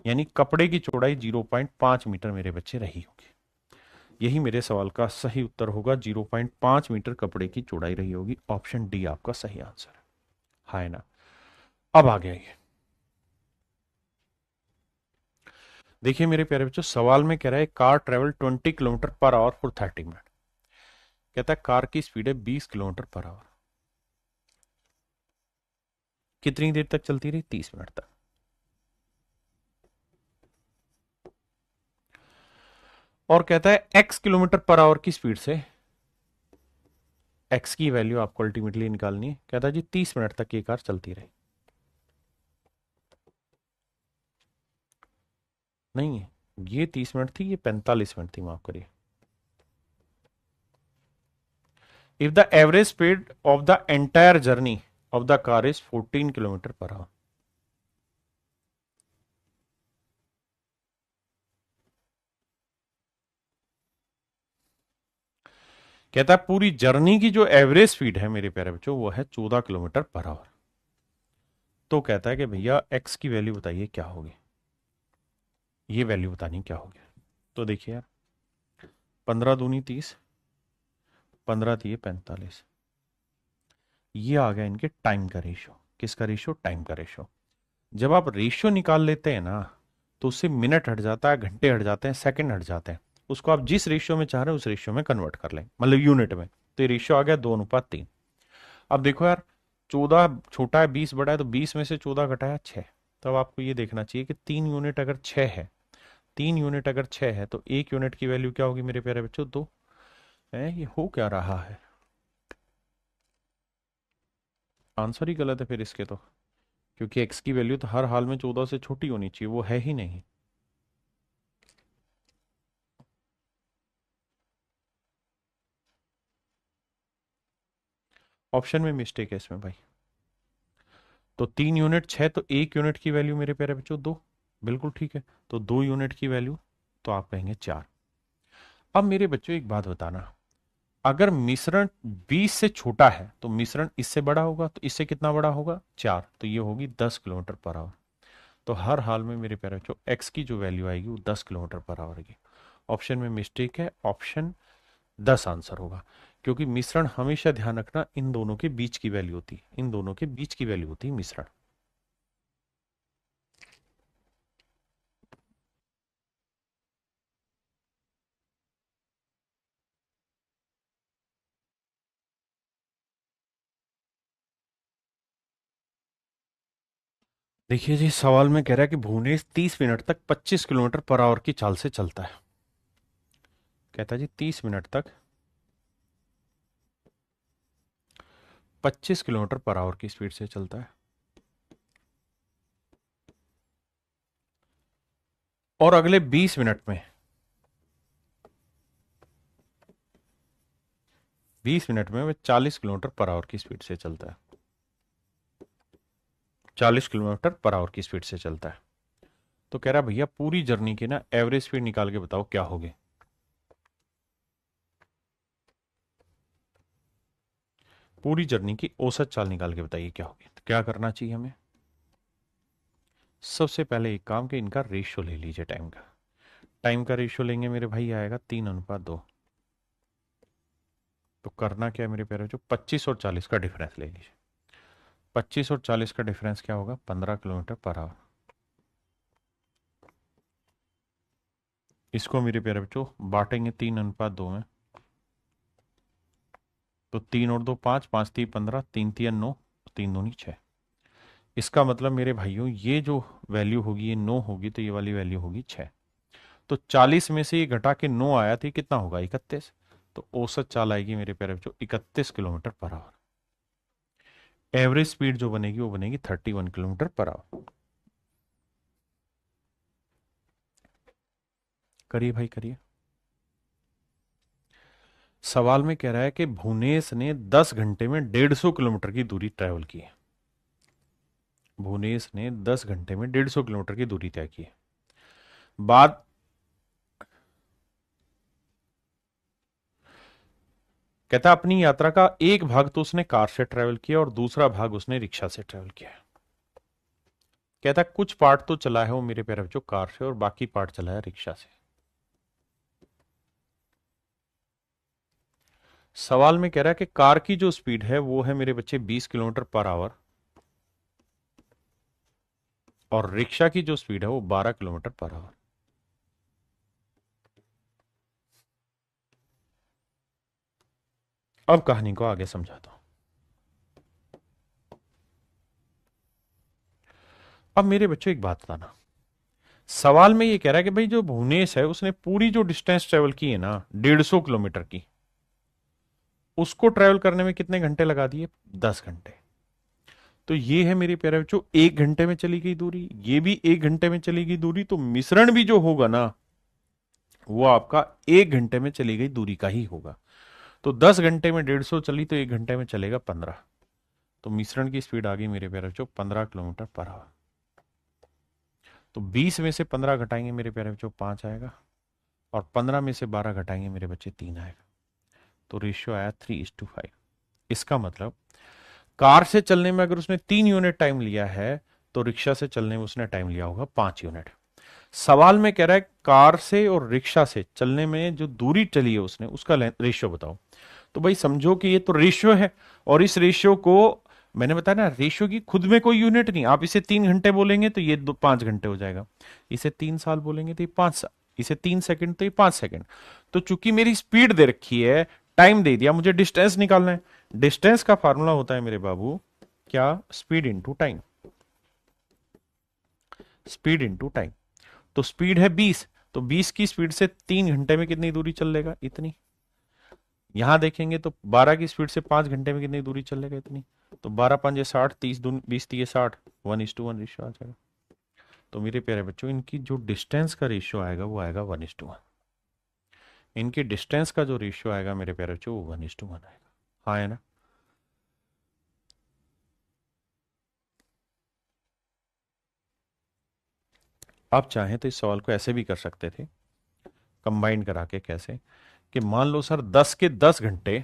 यानी कपड़े की चौड़ाई 0.5 मीटर मेरे बच्चे रही होगी। यही मेरे सवाल का सही उत्तर होगा, 0.5 मीटर कपड़े की चौड़ाई रही होगी। ऑप्शन डी आपका सही आंसर है, हाय ना। अब आ गया ये, देखिए मेरे प्यारे बच्चों, सवाल में कह रहा है car travel 20 kilometre per hour for 30 minute. कहता है कार की स्पीड है 20 किलोमीटर पर आवर, कितनी देर तक चलती रही, 30 मिनट तक। और कहता है x किलोमीटर पर आवर की स्पीड से, x की वैल्यू आपको अल्टीमेटली निकालनी है। कहता है जी 30 मिनट तक ये कार चलती रही। नहीं है, ये 30 मिनट थी, ये 45 मिनट थी, माफ करिए। If the average speed of the entire journey of the car is 14 kilometre per hour. कहता है पूरी जर्नी की जो एवरेज स्पीड है मेरे प्यारे बच्चों वो है 14 किलोमीटर पर आवर। तो कहता है कि भैया एक्स की वैल्यू बताइए क्या होगी, ये वैल्यू बतानी क्या होगी। तो देखिए यार, 15 दूनी 30, 15 तिये 45, ये आ गया इनके टाइम का रेशियो। किसका रेशियो? टाइम का रेशियो। जब आप रेशियो निकाल लेते हैं ना तो उससे मिनट हट जाता है, घंटे हट जाते हैं, सेकंड हट जाते हैं। उसको आप जिस रेशियो में चाह रहे हैं उस रेशियो में कन्वर्ट कर लें, मतलब यूनिट में। तो ये रेशियो आ गया 2:3। अब देखो यार, 14 छोटा है 20 बड़ा है, तो 20 में से 14 घटाया 6। तब आपको ये देखना चाहिए कि 3 यूनिट अगर 6 है, 3 यूनिट अगर 6 है तो 1 यूनिट की वैल्यू क्या होगी मेरे प्यारे बच्चों? 2 है। ये हो क्या रहा है? आंसर ही गलत है फिर इसके तो, क्योंकि एक्स की वैल्यू तो हर हाल में 14 से छोटी होनी चाहिए, वो है ही नहीं। ऑप्शन में मिस्टेक है इसमें भाई। तो 3 यूनिट 6, तो 1 यूनिट की वैल्यू मेरे प्यारे बच्चों 2। बिल्कुल ठीक है। तो 2 यूनिट की वैल्यू, तो आप कहेंगे 4। अब मेरे बच्चों एक बात बताना, अगर मिश्रण 20 से छोटा है तो मिश्रण इससे बड़ा होगा, तो इससे कितना बड़ा होगा? 4। तो ये होगी 10 किलोमीटर पर आवर। तो हर हाल में मेरे प्यारे बच्चों एक्स की जो वैल्यू आएगी वो 10 किलोमीटर पर आवर की। ऑप्शन में मिस्टेक है, ऑप्शन 10 आंसर होगा। क्योंकि मिश्रण, हमेशा ध्यान रखना, इन दोनों के बीच की वैल्यू होती है, इन दोनों के बीच की वैल्यू होती है मिश्रण। देखिए जी, सवाल में कह रहा है कि भुवनेश 30 मिनट तक 25 किलोमीटर पर आवर की चाल से चलता है। कहता है जी 30 मिनट तक 25 किलोमीटर पर आवर की स्पीड से चलता है, और अगले 20 मिनट में, 20 मिनट में वह 40 किलोमीटर पर आवर की स्पीड से चलता है। 40 किलोमीटर पर आवर की स्पीड से चलता है। तो कह रहा भैया पूरी जर्नी की ना एवरेज स्पीड निकाल के बताओ क्या होगी। पूरी जर्नी की औसत चाल निकाल के बताइए क्या होगी। तो क्या करना चाहिए हमें? सबसे पहले एक काम, कि इनका रेशियो ले लीजिए टाइम का। टाइम का रेशियो लेंगे मेरे भाई, आएगा 3:2। तो करना क्या है मेरे प्यारे, जो 25 और 40 का डिफरेंस ले लीजिए। 25 और 40 का डिफरेंस क्या होगा? 15 किलोमीटर पर आवर। इसको मेरे प्यारे बच्चों बांटेंगे 3:2 में। तो 3 और 2 5, 5 3 15, 3 3 9, 3 2 6। इसका मतलब मेरे भाइयों ये जो वैल्यू होगी ये 9 होगी, तो ये वाली वैल्यू होगी 6। तो 40 में से ये घटा के 9 आया था, कितना होगा? 31। तो औसत चाल आएगी मेरे प्यारे बच्चों 31 kilometre per hour. Average speed जो बनेगी वो बनेगी 31 किलोमीटर पर आवर। करिए भाई करिए। सवाल में कह रहा है कि भुवनेश ने 10 घंटे में 150 किलोमीटर की दूरी ट्रेवल की है। भुवनेश ने 10 घंटे में 150 किलोमीटर की दूरी तय की है। बाद कहता अपनी यात्रा का एक भाग तो उसने कार से ट्रेवल किया और दूसरा भाग उसने रिक्शा से ट्रेवल किया है। कहता कुछ पार्ट तो चला है वो मेरे प्यारे बच्चों कार से, और बाकी पार्ट चला है रिक्शा से। सवाल में कह रहा है कि कार की जो स्पीड है वो है मेरे बच्चे 20 किलोमीटर पर आवर, और रिक्शा की जो स्पीड है वो 12 किलोमीटर पर आवर। अब कहानी को आगे समझाता हूं। अब मेरे बच्चों एक बात बताना, सवाल में ये कह रहा है कि भाई जो भुवनेश है उसने पूरी जो डिस्टेंस ट्रेवल की है ना 150 किलोमीटर की, उसको ट्रेवल करने में कितने घंटे लगा दिए? 10 घंटे। तो ये है मेरे प्यारे बच्चों 1 घंटे में चली गई दूरी, ये भी 1 घंटे में चली गई दूरी, तो मिश्रण भी जो होगा ना वो आपका 1 घंटे में चली गई दूरी का ही होगा। तो 10 घंटे में 150 चली, तो 1 घंटे में चलेगा 15। तो मिश्रण की स्पीड आ गई मेरे प्यारे बच्चों 15 किलोमीटर पर आवर। तो 20 में से 15 घटाएंगे मेरे प्यारे बच्चों 5 आएगा, और 15 में से 12 घटाएंगे मेरे बच्चे 3 आएगा। तो रेशियो आया 3:5। इसका मतलब कार से चलने में अगर उसने 3 यूनिट टाइम लिया है तो रिक्शा से चलने में उसने टाइम लिया होगा 5 यूनिट। सवाल में कह रहा है कार से और रिक्शा से चलने में जो दूरी चली है उसने उसका रेशियो बताओ। तो भाई समझो कि ये तो रेशियो है, और इस रेशियो को मैंने बताया ना, रेशियो की खुद में कोई यूनिट नहीं। आप इसे 3 घंटे बोलेंगे तो ये 5 घंटे हो जाएगा, इसे 3 साल बोलेंगे तो ये 5 साल, इसे 3 सेकंड तो ये 5 सेकंड। तो चूंकि मेरी स्पीड दे रखी है, टाइम दे दिया, मुझे डिस्टेंस निकालना है। डिस्टेंस का फार्मूला होता है मेरे बाबू क्या, speed into time. Speed into time. तो स्पीड है 20, तो 20 की स्पीड से 3 घंटे में कितनी दूरी चल लेगा, इतनी। यहां देखेंगे तो 12 की स्पीड से 5 घंटे में कितनी दूरी चल लेगा, इतनी। तो 12 5 60, 30 दून 20 30 60, 1:1 रेशियो आ जाएगा। तो मेरे प्यारे बच्चों, इनकी जो डिस्टेंस का रेशियो आएगा वो आएगा 1:1। इनकी डिस्टेंस का जो रेशियो आएगा मेरे प्यारे बच्चों वो 1:1 आएगा। हाँ है ना। आप चाहें तो इस सवाल को ऐसे भी कर सकते थे, कंबाइन करा के। कैसे कि मान लो सर 10 के 10 घंटे,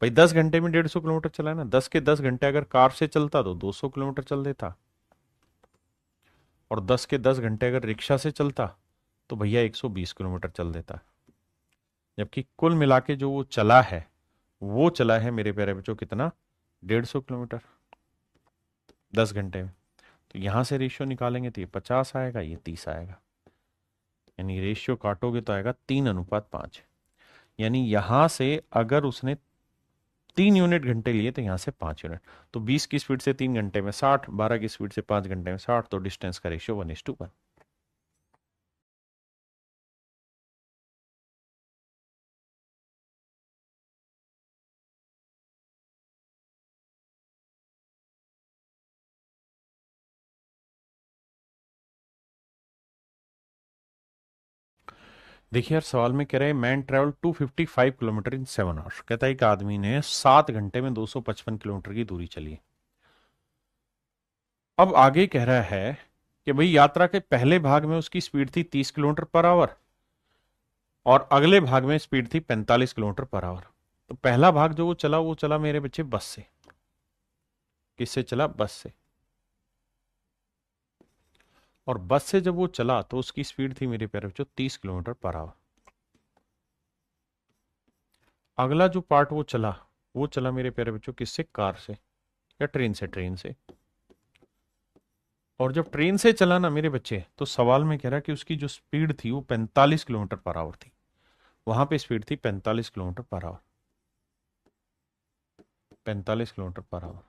भाई 10 घंटे में 150 किलोमीटर चला है ना, 10 के 10 घंटे अगर कार से चलता तो 200 किलोमीटर चल देता, और 10 के 10 घंटे अगर रिक्शा से चलता तो भैया 120 किलोमीटर चल देता। जबकि कुल मिला के जो वो चला है, वो चला है मेरे प्यारे बच्चों कितना, 150 किलोमीटर 10 घंटे में। तो यहां से रेशियो निकालेंगे तो ये 50 आएगा, ये 30 आएगा। यानी रेशियो काटोगे तो आएगा 3:5। यानी यहां से अगर उसने 3 यूनिट घंटे लिए तो यहां से 5 यूनिट। तो 20 की स्पीड से 3 घंटे में 60, 12 की स्पीड से 5 घंटे में 60, तो डिस्टेंस का रेशियो 1:1। देखिए यार, सवाल में कह रहे हैं मैन ट्रेवल 255 किलोमीटर इन 7 आवर्स। कहता है एक आदमी ने 7 घंटे में 255 किलोमीटर की दूरी चली। अब आगे कह रहा है कि भाई यात्रा के पहले भाग में उसकी स्पीड थी 30 किलोमीटर पर आवर, और अगले भाग में स्पीड थी 45 किलोमीटर पर आवर। तो पहला भाग जो वो चला मेरे बच्चे बस से। किससे चला, बस से। और बस से जब वो चला तो उसकी स्पीड थी मेरे प्यारे बच्चों 30 किलोमीटर पर आवर। अगला जो पार्ट वो चला मेरे प्यारे बच्चों किससे, कार से या ट्रेन से, ट्रेन से। और जब ट्रेन से चला ना मेरे बच्चे, तो सवाल में कह रहा कि उसकी जो स्पीड थी वो 45 किलोमीटर पर आवर थी। वहां पे स्पीड थी 45 kilometre per hour, 45 kilometre per hour.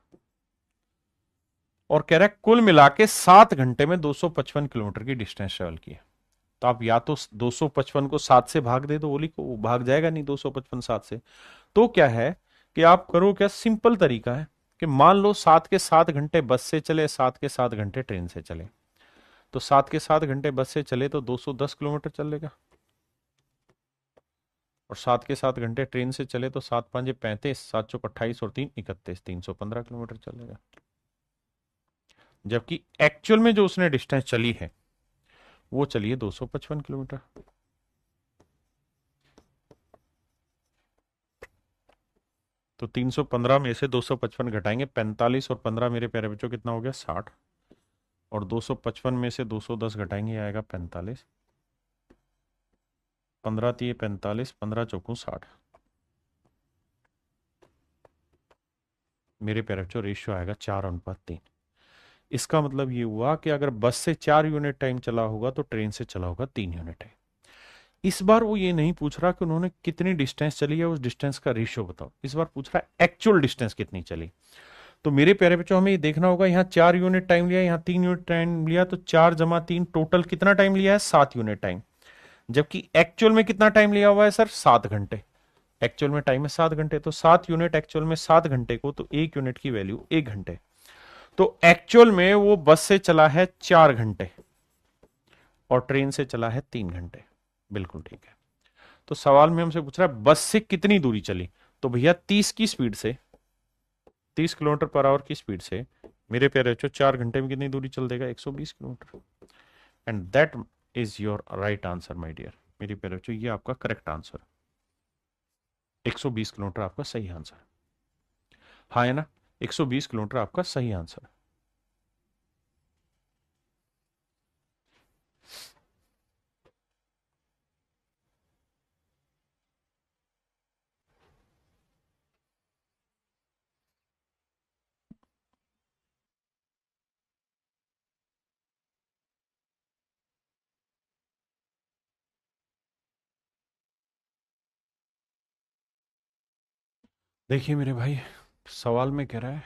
और कह रहा है कुल मिला के 7 घंटे में 255 किलोमीटर की डिस्टेंस ट्रेवल की है। तो आप या तो 255 को 7 से भाग दे दो, ओली को, वो भाग जाएगा नहीं 255 7 से। तो क्या है कि आप करो क्या, सिंपल तरीका है कि मान लो 7 के 7 घंटे बस से चले, 7 के 7 घंटे ट्रेन से चले। तो 7 के 7 घंटे बस से चले तो 210 किलोमीटर चलेगा, और 7 के 7 घंटे ट्रेन से चले तो 7 5 35, 7 चौक 28 और 3 31, 315 किलोमीटर चलेगा। जबकि एक्चुअल में जो उसने डिस्टेंस चली है वो चली है 255 किलोमीटर। तो 315 में से 255 घटाएंगे, 45 और 15 मेरे प्यारे बच्चों कितना हो गया, 60। और 255 में से 210 घटाएंगे आएगा 45, 15 3 45, 15 चौकू 60। मेरे प्यारे बच्चों रेशियो आएगा 4:3। इसका मतलब ये हुआ कि अगर बस से 4 यूनिट टाइम चला होगा तो ट्रेन से चला होगा 3 यूनिट है। इस बार वो ये नहीं पूछ रहा कि उन्होंने कितनी डिस्टेंस चली है, उस डिस्टेंस का रेशियो बताओ। इस बार पूछ रहा है एक्चुअल डिस्टेंस कितनी चली। तो मेरे प्यारे बच्चों हमें ये देखना होगा, यहाँ 4 यूनिट टाइम लिया, यहाँ 3 यूनिट टाइम लिया, तो 4 + 3 टोटल कितना टाइम लिया है, 7 यूनिट टाइम। जबकि एक्चुअल में कितना टाइम लिया हुआ है सर, 7 घंटे। एक्चुअल में टाइम है 7 घंटे, तो 7 यूनिट एक्चुअल में 7 घंटे को, तो 1 यूनिट की वैल्यू 1 घंटे। तो एक्चुअल में वो बस से चला है 4 घंटे और ट्रेन से चला है 3 घंटे। बिल्कुल ठीक है। तो सवाल में हमसे पूछ रहा है बस से कितनी दूरी चली। तो भैया 30 की स्पीड से, 30 किलोमीटर पर आवर की स्पीड से मेरे प्यारे बच्चों 4 घंटे में कितनी दूरी चल देगा, 120 kilometre. And that is your right answer my dear. मेरे प्यारे बच्चों ये आपका करेक्ट आंसर। 120 किलोमीटर आपका सही आंसर। हाँ है ना, 120 किलोमीटर आपका सही आंसर। देखिए मेरे भाई, सवाल में कह रहा है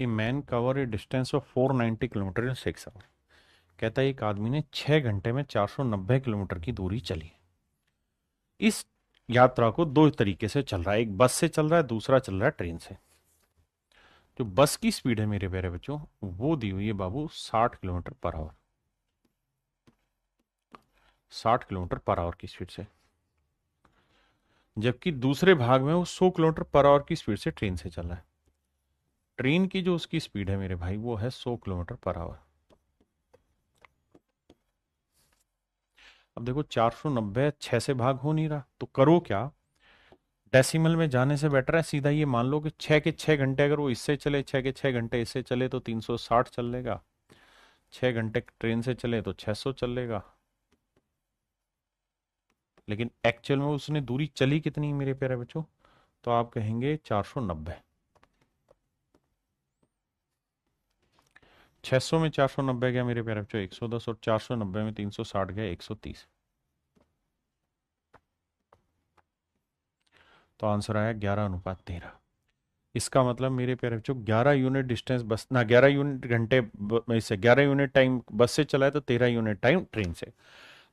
a man cover a distance of 490 kilometre in 6 hour. कहता है एक आदमी ने 6 घंटे में 490 किलोमीटर की दूरी चली। इस यात्रा को दो तरीके से चल रहा है, एक बस से चल रहा है, दूसरा चल रहा है ट्रेन से। जो बस की स्पीड है मेरे प्यारे बच्चों, वो दी हुई है बाबू 60 kilometre per hour. 60 kilometre per hour की स्पीड से। जबकि दूसरे भाग में वो 100 किलोमीटर पर आवर की स्पीड से ट्रेन से चल रहा है। ट्रेन की जो उसकी स्पीड है मेरे भाई, वो है 100 किलोमीटर पर आवर। अब देखो 490 6 से भाग हो नहीं रहा, तो करो क्या, डेसिमल में जाने से बेटर है सीधा ये मान लो कि 6 के 6 घंटे अगर वो इससे चले, 6 के 6 घंटे इससे चले तो 360 चल लेगा, 6 घंटे ट्रेन से चले तो 600 चल लेगा। लेकिन एक्चुअल में उसने दूरी चली कितनी मेरे प्यारे बच्चों, तो आप कहेंगे 490। 600 में 490 गया मेरे प्यारे बच्चों 110, और 490 में 360 गया 130। तो आंसर आया 11:13। इसका मतलब मेरे प्यारे बच्चों 11 यूनिट डिस्टेंस बस ना, 11 यूनिट घंटे इससे 11 यूनिट टाइम बस से चला है, तो 13 यूनिट टाइम ट्रेन से।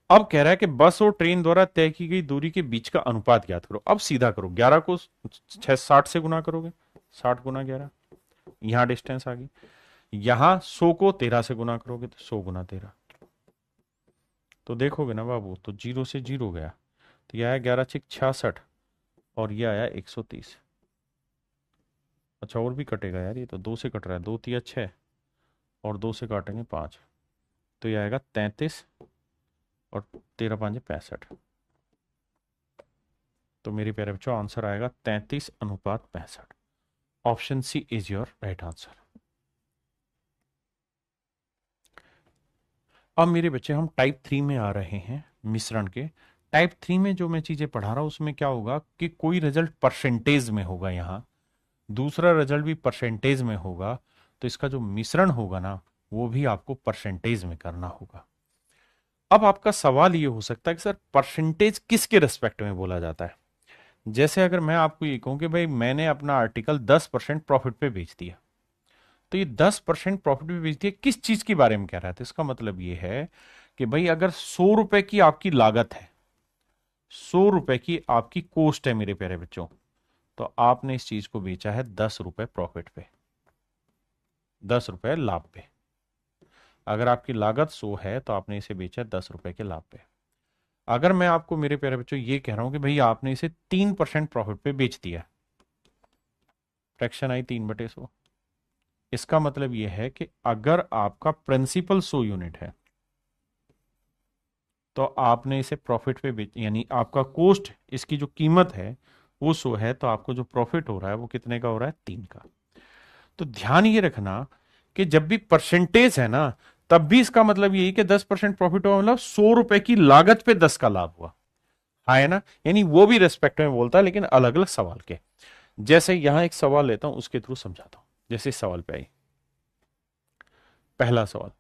अब कह रहा है कि बस और ट्रेन द्वारा तय की गई दूरी के बीच का अनुपात ज्ञात करो। अब सीधा करो, 11 को 60 से गुना करोगे, 60 × 11, यहां डिस्टेंस आ गई। यहां 100 को 13 से गुना करोगे तो 100 × 13। तो देखोगे ना बाबू, तो 0 से 0 गया, तो यह आया 11×6 = 66, और यह आया 130। अच्छा और भी कटेगा यार, ये तो 2 से कट रहा है, 2×3 = 6, और 2 से काटेंगे 5, तो यह आएगा 33, और 13×5 = 65। तो मेरे प्यारे बच्चों आंसर आएगा 33:65। Option C is your right answer. अब मेरे बच्चे हम टाइप 3 में आ रहे हैं, मिश्रण के। टाइप 3 में जो मैं चीजें पढ़ा रहा हूं उसमें क्या होगा कि कोई रिजल्ट परसेंटेज में होगा, यहां दूसरा रिजल्ट भी परसेंटेज में होगा, तो इसका जो मिश्रण होगा ना, वो भी आपको परसेंटेज में करना होगा। अब आपका सवाल ये हो सकता है कि सर परसेंटेज किसके रेस्पेक्ट में बोला जाता है। जैसे अगर मैं आपको ये कहूं कि भाई मैंने अपना आर्टिकल 10% प्रॉफिट पे बेच दिया, तो ये 10% प्रॉफिट पे बेच दिया, किस चीज के बारे में कह रहा है, तो इसका मतलब ये है कि भाई अगर 100 रुपए की आपकी लागत है, 100 रुपए की आपकी कॉस्ट है मेरे प्यारे बच्चों, तो आपने इस चीज को बेचा है 10 रुपए प्रॉफिट पे, 10 रुपए लाभ पे। अगर आपकी लागत 100 है तो आपने इसे बेचा 10 रुपए के लाभ पे। अगर मैं आपको मेरे प्यारे बच्चों ये कह रहा हूं कि भाई आपने इसे 3% प्रॉफिट पे बेच दिया, फ्रैक्शन आई 3/100, इसका मतलब यह है कि अगर आपका प्रिंसिपल 100 यूनिट है, तो आपने इसे प्रॉफिट पे बेच, यानी आपका कॉस्ट, इसकी जो कीमत है वो 100 है, तो आपको जो प्रॉफिट हो रहा है वो कितने का हो रहा है, 3 का। तो ध्यान ये रखना कि जब भी परसेंटेज है ना, तब भी इसका मतलब यही कि 10% प्रॉफिट हुआ, मतलब 100 रुपए की लागत पे 10 का लाभ हुआ। हाँ है ना, यानी वो भी रेस्पेक्ट में बोलता है, लेकिन अलग अलग सवाल के। जैसे यहां एक सवाल लेता हूं, उसके थ्रू समझाता हूं। जैसे इस सवाल पे आई, पहला सवाल,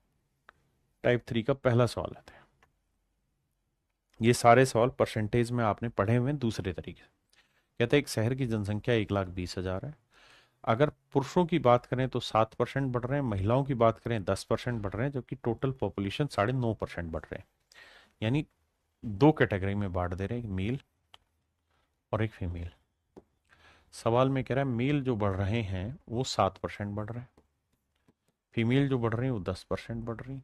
टाइप 3 का पहला सवाल लेते हैं। ये सारे सवाल परसेंटेज में आपने पढ़े हुए हैं दूसरे तरीके से। कहते हैं एक शहर की जनसंख्या 1,20,000 है। अगर पुरुषों की बात करें तो 7% बढ़ रहे हैं, महिलाओं की बात करें 10% बढ़ रहे हैं, जबकि टोटल पॉपुलेशन 9.5% बढ़ रहे हैं। यानी दो कैटेगरी में बांट दे रहे हैं, एक मेल और एक फीमेल। सवाल में कह रहा है मेल जो बढ़ रहे हैं वो 7% बढ़ रहे हैं, फीमेल जो बढ़ रही है वो 10% बढ़ रही है,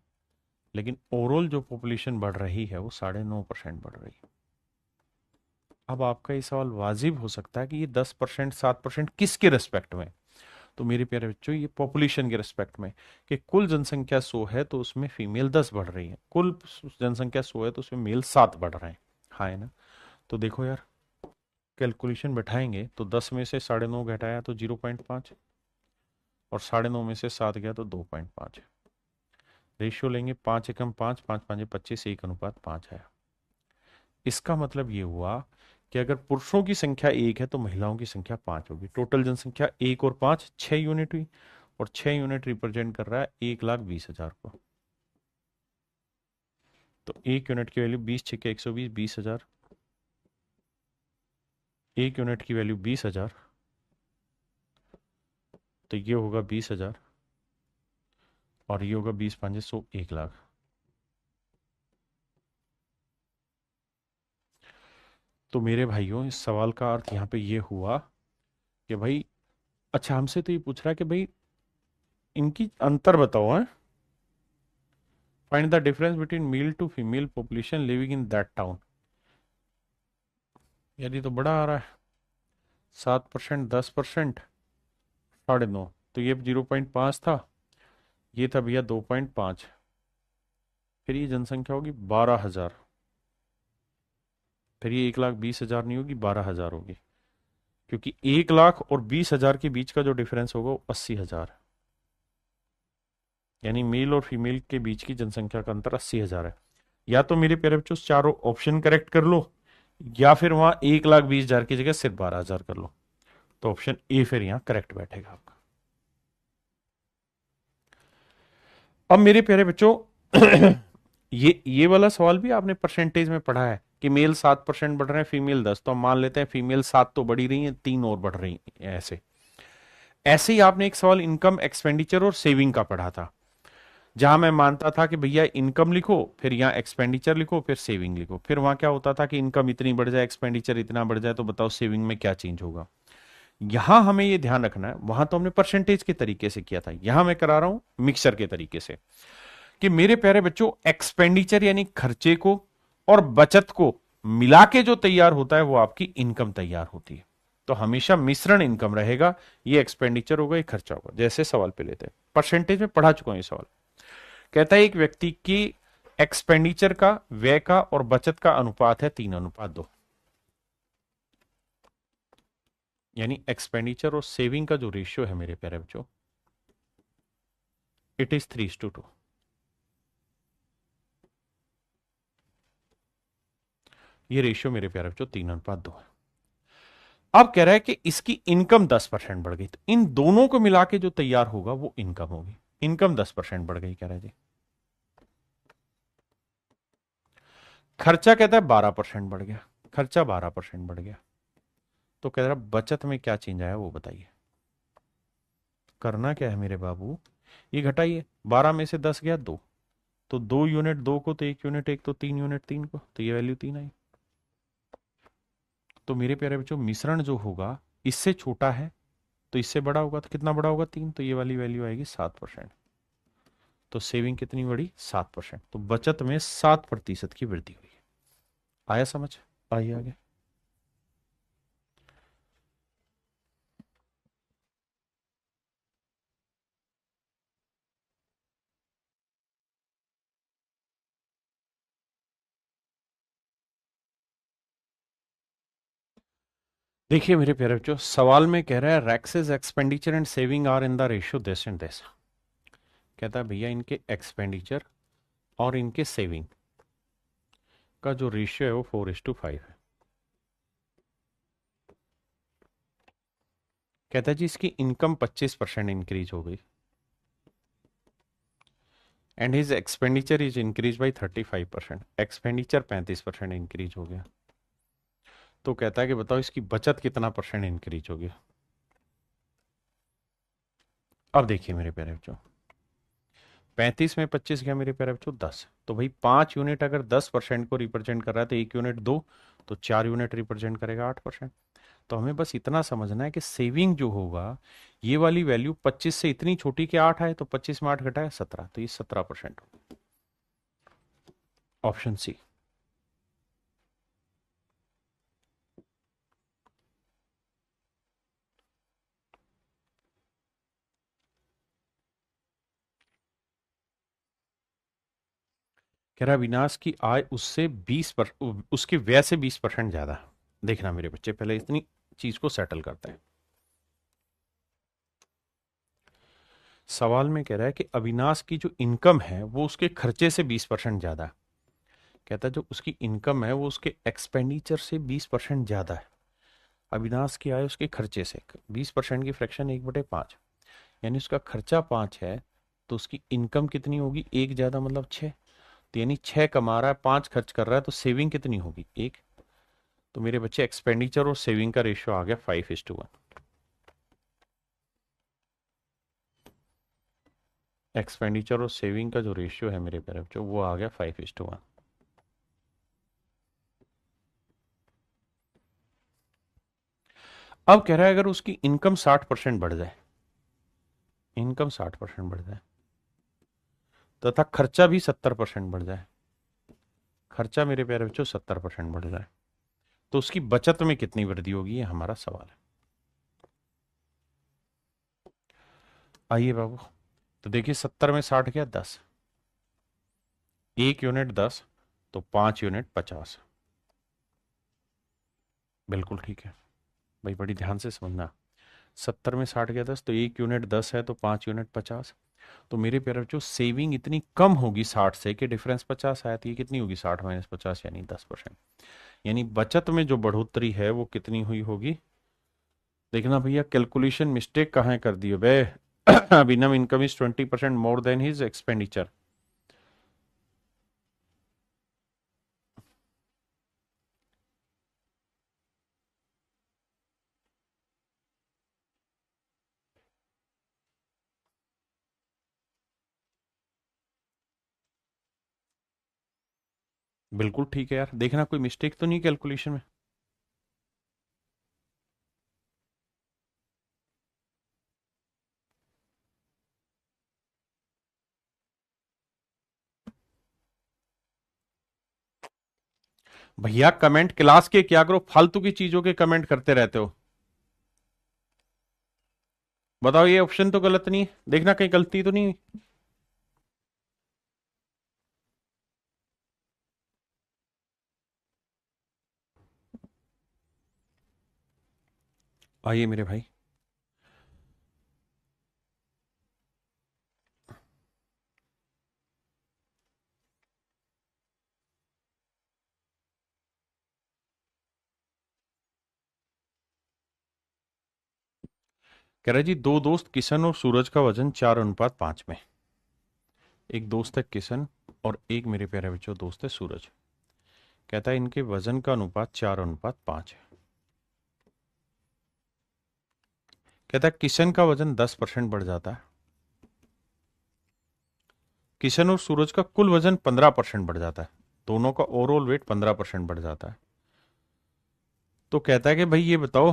लेकिन ओवरऑल जो पॉपुलेशन बढ़ रही है वो 9.5% बढ़ रही है। अब आपका ये सवाल वाजिब हो सकता है कि ये 10% 7% किसके रेस्पेक्ट में, तो मेरे प्यारे बच्चों ये पॉपुलेशन के रेस्पेक्ट में, कि कुल जनसंख्या 100 है तो उसमें फीमेल 10 बढ़ रही है, कुल जनसंख्या 100 है तो उसमें मेल 7 बढ़ रहे हैं। हाँ है ना। तो देखो यार, कैलकुलेशन बैठाएंगे तो 10 में से 9.5 घटाया तो 0.5, और 9.5 में से 7 गया तो 2.5। रेशियो लेंगे 5 एकम 5, 5 5 25, 1:5 आया। इसका मतलब ये हुआ कि अगर पुरुषों की संख्या 1 है तो महिलाओं की संख्या 5 होगी। टोटल जनसंख्या 1 और 5 6 यूनिट हुई, और 6 यूनिट रिप्रेजेंट कर रहा है 1,20,000 को। तो 1 यूनिट की वैल्यू 20 6 120, 20,000। 1 यूनिट की वैल्यू 20,000, तो ये होगा 20,000, और ये होगा 20 5 100, 1,00,000। तो मेरे भाइयों, इस सवाल का अर्थ यहाँ पे ये हुआ कि भाई, अच्छा हमसे तो ये पूछ रहा है कि भाई इनकी अंतर बताओ है। Find the difference between male to female population living in that town. यदि तो बड़ा आ रहा है 7%, 10%, 9.5, तो ये 0.5 था, ये था भैया 2.5, फिर ये जनसंख्या होगी 12,000, फिर ये 1,20,000 नहीं होगी, 12,000 होगी, क्योंकि 1,00,000 और 20,000 के बीच का जो डिफरेंस होगा वो 80,000 है। यानी मेल और फीमेल के बीच की जनसंख्या का अंतर 80,000 है। या तो मेरे प्यारे बच्चों चारों ऑप्शन करेक्ट कर लो, या फिर वहां 1,20,000 की जगह सिर्फ 12,000 कर लो। तो ऑप्शन ए फिर यहां करेक्ट बैठेगा आपका। अब मेरे प्यारे बच्चों ये वाला सवाल भी आपने परसेंटेज में पढ़ा है कि मेल 7% बढ़ रहे हैं, फीमेल 10, तो हम मान लेते हैं फीमेल 7 तो बढ़ी रही है, 3 और बढ़ रही है। ऐसे ऐसे ही आपने एक सवाल इनकम एक्सपेंडिचर और सेविंग का पढ़ा था, जहां मैं मानता था कि भैया इनकम लिखो, फिर यहाँ एक्सपेंडिचर लिखो, फिर सेविंग लिखो। फिर वहां क्या होता था कि इनकम इतनी बढ़ जाए, एक्सपेंडिचर इतना बढ़ जाए, तो बताओ सेविंग में क्या चेंज होगा। यहां हमें ये ध्यान रखना है, वहां तो हमने परसेंटेज के तरीके से किया था, यहां मैं करा रहा हूं मिक्सर के तरीके से, कि मेरे प्यारे बच्चों एक्सपेंडिचर यानी खर्चे को और बचत को मिला के जो तैयार होता है वो आपकी इनकम तैयार होती है। तो हमेशा मिश्रण इनकम रहेगा, ये एक्सपेंडिचर होगा, ये खर्चा होगा। जैसे सवाल पे लेते हैं, परसेंटेज में पढ़ा चुका हूं ये सवाल। कहता है एक व्यक्ति की एक्सपेंडिचर का, व्यय का और बचत का अनुपात है 3:2। यानी एक्सपेंडिचर और सेविंग का जो रेशियो है मेरे प्यारे बच्चों, इट इज 3:2। ये रेशियो मेरे प्यारे बच्चों 3:2 है। अब कह रहा है कि इसकी इनकम 10% बढ़ गई, तो इन दोनों को मिला के जो तैयार होगा वो इनकम होगी। इनकम 10% बढ़ गई कह रहा है जी। खर्चा कहता है 12% बढ़ गया, खर्चा 12% बढ़ गया। तो कह रहा बचत में क्या चेंज आया वो बताइए। करना क्या है मेरे बाबू, ये घटाइए, 12 में से 10 गया 2, तो 2 यूनिट 2 को, तो 1 यूनिट 1, तो 3 यूनिट 3 को, तो ये वैल्यू 3 आई। तो मेरे प्यारे बच्चों मिश्रण जो होगा इससे छोटा है तो इससे बड़ा होगा, तो कितना बड़ा होगा 3, तो ये वाली वैल्यू आएगी 7%। तो सेविंग कितनी बढ़ी 7%, तो बचत में 7% की वृद्धि हुई है। आया समझ, आइए आगे। देखिए मेरे प्यारे बच्चों, सवाल में कह रहा है Rex's expenditure and saving are in the ratio this and this. कहता है भैया इनके एक्सपेंडिचर और इनके सेविंग का जो रेशियो है वो 4:5 है। कहता है जी इसकी इनकम 25% इंक्रीज हो गई, and his expenditure is increase by 35%। Expenditure 35% increase हो गया। तो कहता है कि बताओ इसकी बचत कितना परसेंट इंक्रीज हो गया। अब देखिए मेरे प्यारे बच्चों, 35 में 25 गया मेरे प्यारे बच्चों 10, तो भाई 5 यूनिट अगर 10% को रिप्रेजेंट कर रहा है तो 1 यूनिट 2, तो 4 यूनिट रिप्रेजेंट करेगा 8%। तो हमें बस इतना समझना है कि सेविंग जो होगा, ये वाली वैल्यू 25 से इतनी छोटी कि 8 आए, तो 25 में 8 घटाए 17, तो ये 17%। Option C. कह रहा विनाश की आय उससे 20 पर, उसके व्यय से 20% ज्यादा है। देखना मेरे बच्चे, पहले इतनी चीज को सेटल करते हैं। सवाल में कह रहा है कि अविनाश की जो इनकम है वो उसके खर्चे से 20% ज्यादा है। कहता है जो उसकी इनकम है वो उसके एक्सपेंडिचर से 20% ज्यादा है। अविनाश की आय उसके खर्चे से 20% की फ्रैक्शन 1/5, यानी उसका खर्चा 5 है तो उसकी इनकम कितनी होगी, एक ज्यादा मतलब 6। तो यानी 6 कमा रहा है, 5 खर्च कर रहा है, तो सेविंग कितनी होगी, 1। तो मेरे बच्चे एक्सपेंडिचर और सेविंग का रेशियो आ गया 5:1। एक्सपेंडिचर और सेविंग का जो रेशियो है मेरे प्यारे बच्चों वो आ गया 5:1। अब कह रहा है अगर उसकी इनकम 60% बढ़ जाए, इनकम 60% बढ़ जाए तथा खर्चा भी 70% बढ़ जाए, खर्चा मेरे प्यारे बच्चों 70% बढ़ जाए, तो उसकी बचत में कितनी वृद्धि होगी, ये हमारा सवाल है। आइए बाबू, तो देखिए 70 में 60 क्या, 10, 1 यूनिट 10, तो 5 यूनिट 50। बिल्कुल ठीक है भाई, बड़ी ध्यान से समझना। 70 में 60 क्या 10, तो 1 यूनिट 10 है, तो 5 यूनिट 50। तो मेरे प्यारे बच्चों सेविंग इतनी कम होगी 60 से कि डिफरेंस 50 आया, तो ये कितनी होगी, 60 माइनस 50 यानी 10%। यानी बचत में जो बढ़ोतरी है वो कितनी हुई होगी। देखना भैया कैलकुलेशन मिस्टेक कहाँ कर दी है बे। Abhinav income is 20% more than his expenditure. बिल्कुल ठीक है यार, देखना कोई मिस्टेक तो नहीं कैलकुलेशन में। भैया कमेंट क्लास के क्या करो, फालतू की चीजों के कमेंट करते रहते हो। बताओ ये ऑप्शन तो गलत नहीं है, देखना कहीं गलती तो नहीं हुई। आइए मेरे भाई, कह रहा है जी दो दोस्त किशन और सूरज का वजन 4:5 में। एक दोस्त है किशन और एक मेरे प्यारे बच्चों दोस्त है सूरज। कहता है इनके वजन का अनुपात 4:5 है। कहता है किशन का वजन 10% बढ़ जाता है, किशन और सूरज का कुल वजन 15% बढ़ जाता है, दोनों का ओवरऑल वेट 15% बढ़ जाता है। तो कहता है कि भाई ये बताओ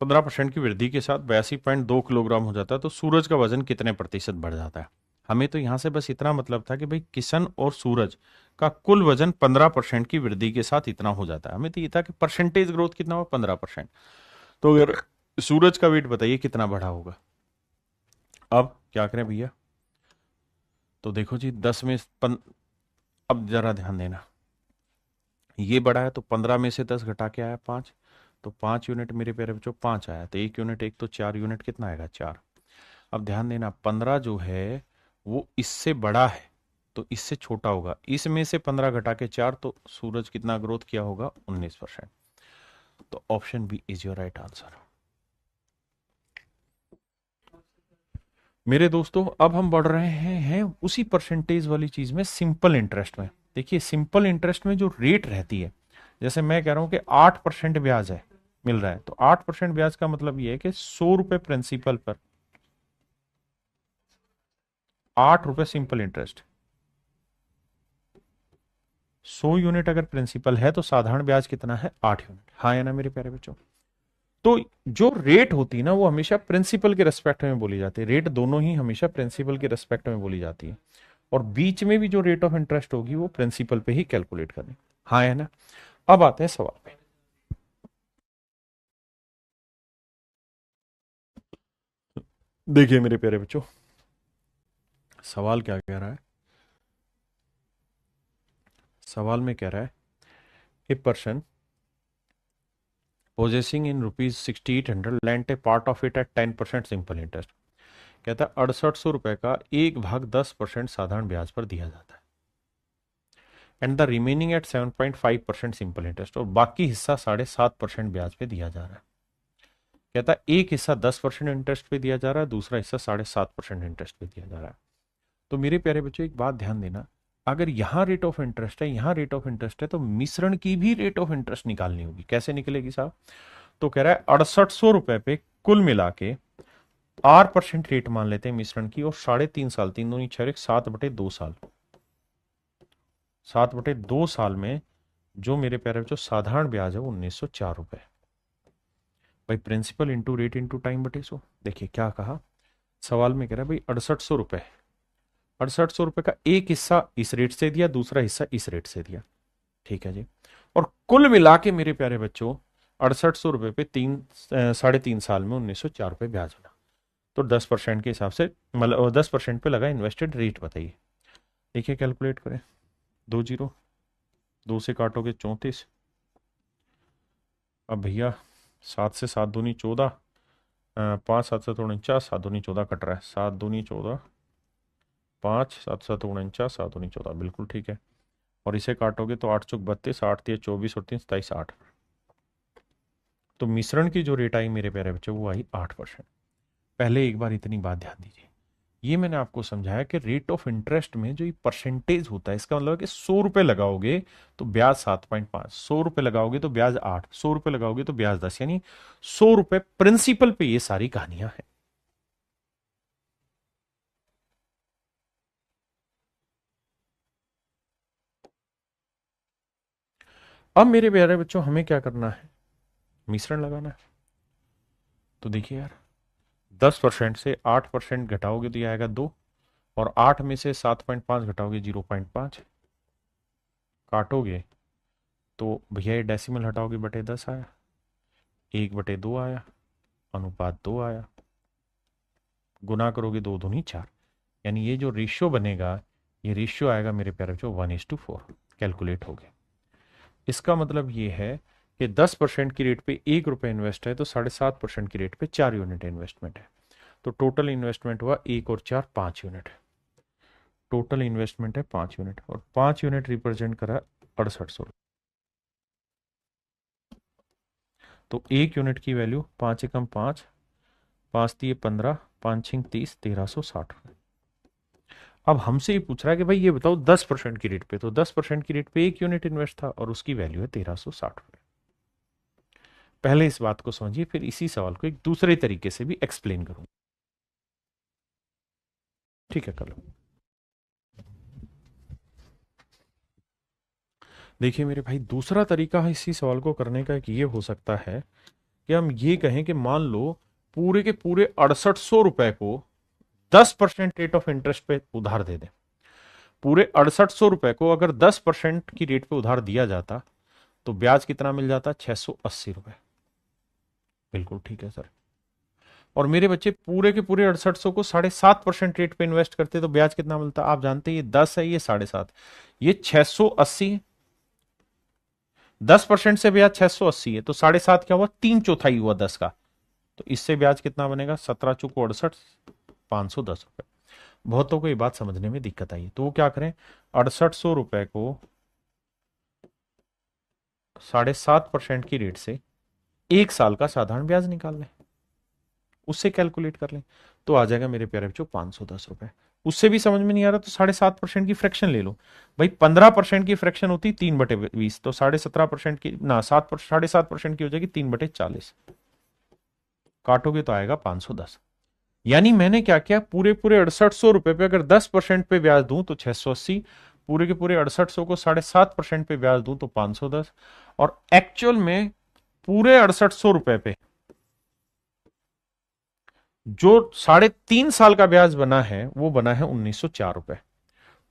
15% की वृद्धि के साथ 82.2 किलोग्राम हो जाता है, तो सूरज का वजन कितने प्रतिशत बढ़ जाता है। हमें तो यहां से बस इतना मतलब था कि भाई किशन और सूरज का कुल वजन 15% की वृद्धि के साथ इतना हो जाता है, हमें तो ये था कि परसेंटेज ग्रोथ कितना हुआ, 15%। तो अगर सूरज का वेट बताइए कितना बढ़ा होगा। अब क्या करें भैया, तो देखो जी 10 में अब जरा ध्यान देना, ये बढ़ा है तो 15 में से 10 घटा के आया 5, तो 5 यूनिट मेरे प्यारे बच्चों 5 आया, तो 1 यूनिट एक, तो 4 यूनिट कितना आएगा, 4। अब ध्यान देना 15 जो है वो इससे बड़ा है तो इससे छोटा होगा, इसमें से 15 घटा के 4, तो सूरज कितना ग्रोथ किया होगा, 19%। तो option B is your right answer. मेरे दोस्तों अब हम बढ़ रहे हैं उसी परसेंटेज वाली चीज में, सिंपल इंटरेस्ट में। देखिए सिंपल इंटरेस्ट में जो रेट रहती है, जैसे मैं कह रहा हूं कि 8% ब्याज है मिल रहा है, तो 8% ब्याज का मतलब ये है कि 100 रुपए प्रिंसिपल पर 8 रुपए सिंपल इंटरेस्ट। 100 यूनिट अगर प्रिंसिपल है तो साधारण ब्याज कितना है, 8 यूनिट। हाँ है ना मेरे प्यारे बच्चों। तो जो रेट होती है ना वो हमेशा प्रिंसिपल के रेस्पेक्ट में बोली जाती है, रेट दोनों ही हमेशा प्रिंसिपल के रेस्पेक्ट में बोली जाती है, और बीच में भी जो रेट ऑफ इंटरेस्ट होगी वो प्रिंसिपल पे ही कैलकुलेट करनी। हाँ है ना। अब आते हैं सवाल पे। देखिए मेरे प्यारे बच्चों, सवाल क्या कह रहा है। सवाल में कह रहा है a person possessing in rupees 6800 lent a part of it at 10% simple interest. कहता है 6800 रुपए का 1/10% साधारण ब्याज पर दिया जाता है and the remaining at 7.5% simple interest, और बाकी हिस्सा 7.5% ब्याज पे दिया जा रहा है। कहता है एक हिस्सा 10% इंटरेस्ट पे दिया जा रहा है, दूसरा हिस्सा 7.5% इंटरेस्ट पे दिया जा रहा है। तो मेरे प्यारे बच्चों एक बात ध्यान देना, अगर यहाँ रेट ऑफ इंटरेस्ट है, यहाँ रेट ऑफ इंटरेस्ट है, तो मिश्रण की भी रेट ऑफ इंटरेस्ट निकालनी होगी। कैसे निकलेगी साहब? तो कह रहा है 6800 रुपए पे कुल मिला के 8% रेट मान लेते हैं मिश्रण की, और 3.5 साल, 3×2=6, 7/2 साल, 7/2 साल में जो मेरे प्यारे बच्चों साधारण ब्याज है वो 1904 रुपए। भाई principal into rate into time बटे 100। देखिए क्या कहा सवाल में, कह रहा है भाई 6800 रुपए, 6800 रुपए का एक हिस्सा इस रेट से दिया, दूसरा हिस्सा इस रेट से दिया, ठीक है जी, और कुल मिला के मेरे प्यारे बच्चों 6800 रुपए पे 3.5 साल में 1904 रुपए ब्याज बना। तो 10% के हिसाब से, मतलब 10% पे लगा इन्वेस्टेड रेट, बताइए। देखिए कैलकुलेट करें, 2 0, 2 से काटोगे 34, अब भैया 7 से 7 दूनी 14, 5 7 7 49, 7 दूनी 14 कट रहा है, 7 दूनी 14, 5 7 7 49, 7 दूनी 14, बिल्कुल ठीक है। और इसे काटोगे तो 8 चौक 32, 8 3 24 और 3 27, 8। तो मिश्रण की जो रेट आई मेरे प्यारे बच्चों वो आई 8%। पहले एक बार इतनी बात ध्यान दीजिए, ये मैंने आपको समझाया कि रेट ऑफ इंटरेस्ट में जो ये परसेंटेज होता है, इसका मतलब है कि 100 रुपए लगाओगे तो ब्याज 7.5, 100 रुपए लगाओगे तो ब्याज 8, 100 रुपए लगाओगे तो ब्याज 10, यानी 100 रुपए प्रिंसिपल पे ये सारी कहानियां हैं। अब मेरे प्यारे बच्चों हमें क्या करना है? मिश्रण लगाना है। तो देखिए यार 10% से 8% घटाओगे तो ये आएगा 2, और 8 में से 7.5 घटाओगे 0.5, काटोगे तो भैया ये डेसिमल हटाओगे बटे 10 आया, 1/2 आया, अनुपात 2 आया, गुना करोगे 2 दूनी 4, यानी ये जो रेशियो बनेगा ये रेशियो आएगा मेरे प्यारे बच्चों 1:4, कैलकुलेट हो गया। इसका मतलब ये है कि 10% की रेट पे 1 रुपए इन्वेस्ट है तो 7.5% की रेट पे 4 यूनिट इन्वेस्टमेंट है, तो टोटल इन्वेस्टमेंट हुआ 1 और 4 5 यूनिट। टोटल इन्वेस्टमेंट है 5 यूनिट, और 5 यूनिट रिप्रेजेंट करा 6800। तो 1 यूनिट की वैल्यू 5 एकम 5, 5 दिए 15, 5 छिंग 30, 1360 रुपये। अब हमसे ये पूछ रहा है कि भाई ये बताओ 10% की रेट पे, तो 10% की रेट पे 1 यूनिट इन्वेस्ट था और उसकी वैल्यू है 1360 रुपये। पहले इस बात को समझिए, फिर इसी सवाल को एक दूसरे तरीके से भी एक्सप्लेन करूंगा, ठीक है? कर लो। देखिए मेरे भाई दूसरा तरीका है इसी सवाल को करने का, एक ये हो सकता है कि हम ये कहें कि मान लो पूरे के पूरे 6800 रुपए को 10% रेट ऑफ इंटरेस्ट पे उधार दे दें। पूरे 6800 रुपए को अगर 10% की रेट पे उधार दिया जाता तो ब्याज कितना मिल जाता? 680 रुपए। बिल्कुल ठीक है सर। और मेरे बच्चे पूरे के पूरे 6800 को 7.5% रेट पे इन्वेस्ट करते तो ब्याज कितना मिलता? आप जानते हैं ये 10 है, ये 7.5, ये 680। 10% से ब्याज 680 है तो 7.5 क्या हुआ? 3/4 हुआ 10 का। तो इससे ब्याज कितना बनेगा? 17 चौको 68, 510 रुपए। बहुतों को ये बात समझने में दिक्कत आई, तो वो क्या करें? 6800 रुपए को 7.5% की रेट से 1 साल का साधारण ब्याज निकाल लें, उससे कैलकुलेट कर लें, तो आ जाएगा मेरे प्यारे बच्चों 510 रुपए। उससे भी समझ में नहीं आ रहा तो 7.5% की फ्रैक्शन ले लो। भाई 15% की फ्रैक्शन होती 3/20, तो 17.5% की ना 7.5% की हो जाएगी 3/40, काटोगे तो आएगा 510। यानी मैंने क्या किया, पूरे पूरे 6800 रुपए पे अगर 10% पे ब्याज दूं तो 680, पूरे के पूरे 6800 को 7.5% पे ब्याज दूं तो 510, और एक्चुअल में पूरे 6800 रुपए पे जो 3.5 साल का ब्याज बना है वो बना है 1904 रुपए।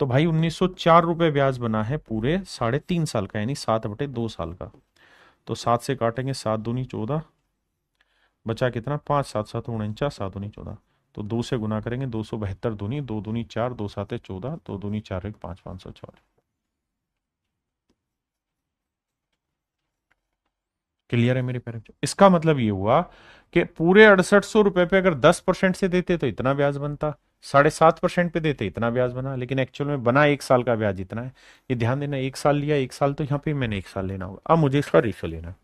तो भाई 1904 रुपए ब्याज बना है पूरे 3.5 साल का, यानी 7/2 साल का। तो 7 से काटेंगे, 7 दूनी 14, बचा कितना? 5 7 7 49, 7 दूनी 14, तो 2 से गुना करेंगे, 272 दूनी, 2 दूनी 4, 2 7 14, 2 दूनी 4 1 5, 514। क्लियर है मेरे प्यारे बच्चों? इसका मतलब ये हुआ कि पूरे 6800 रुपए पे अगर 10% से देते तो इतना ब्याज बनता, 7.5% पे देते इतना ब्याज बना, लेकिन एक्चुअल में बना 1 साल का ब्याज इतना है। ये ध्यान देना, 1 साल लिया, 1 साल तो यहाँ पे मैंने 1 साल लेना होगा। अब मुझे इसका रेशियो लेना है,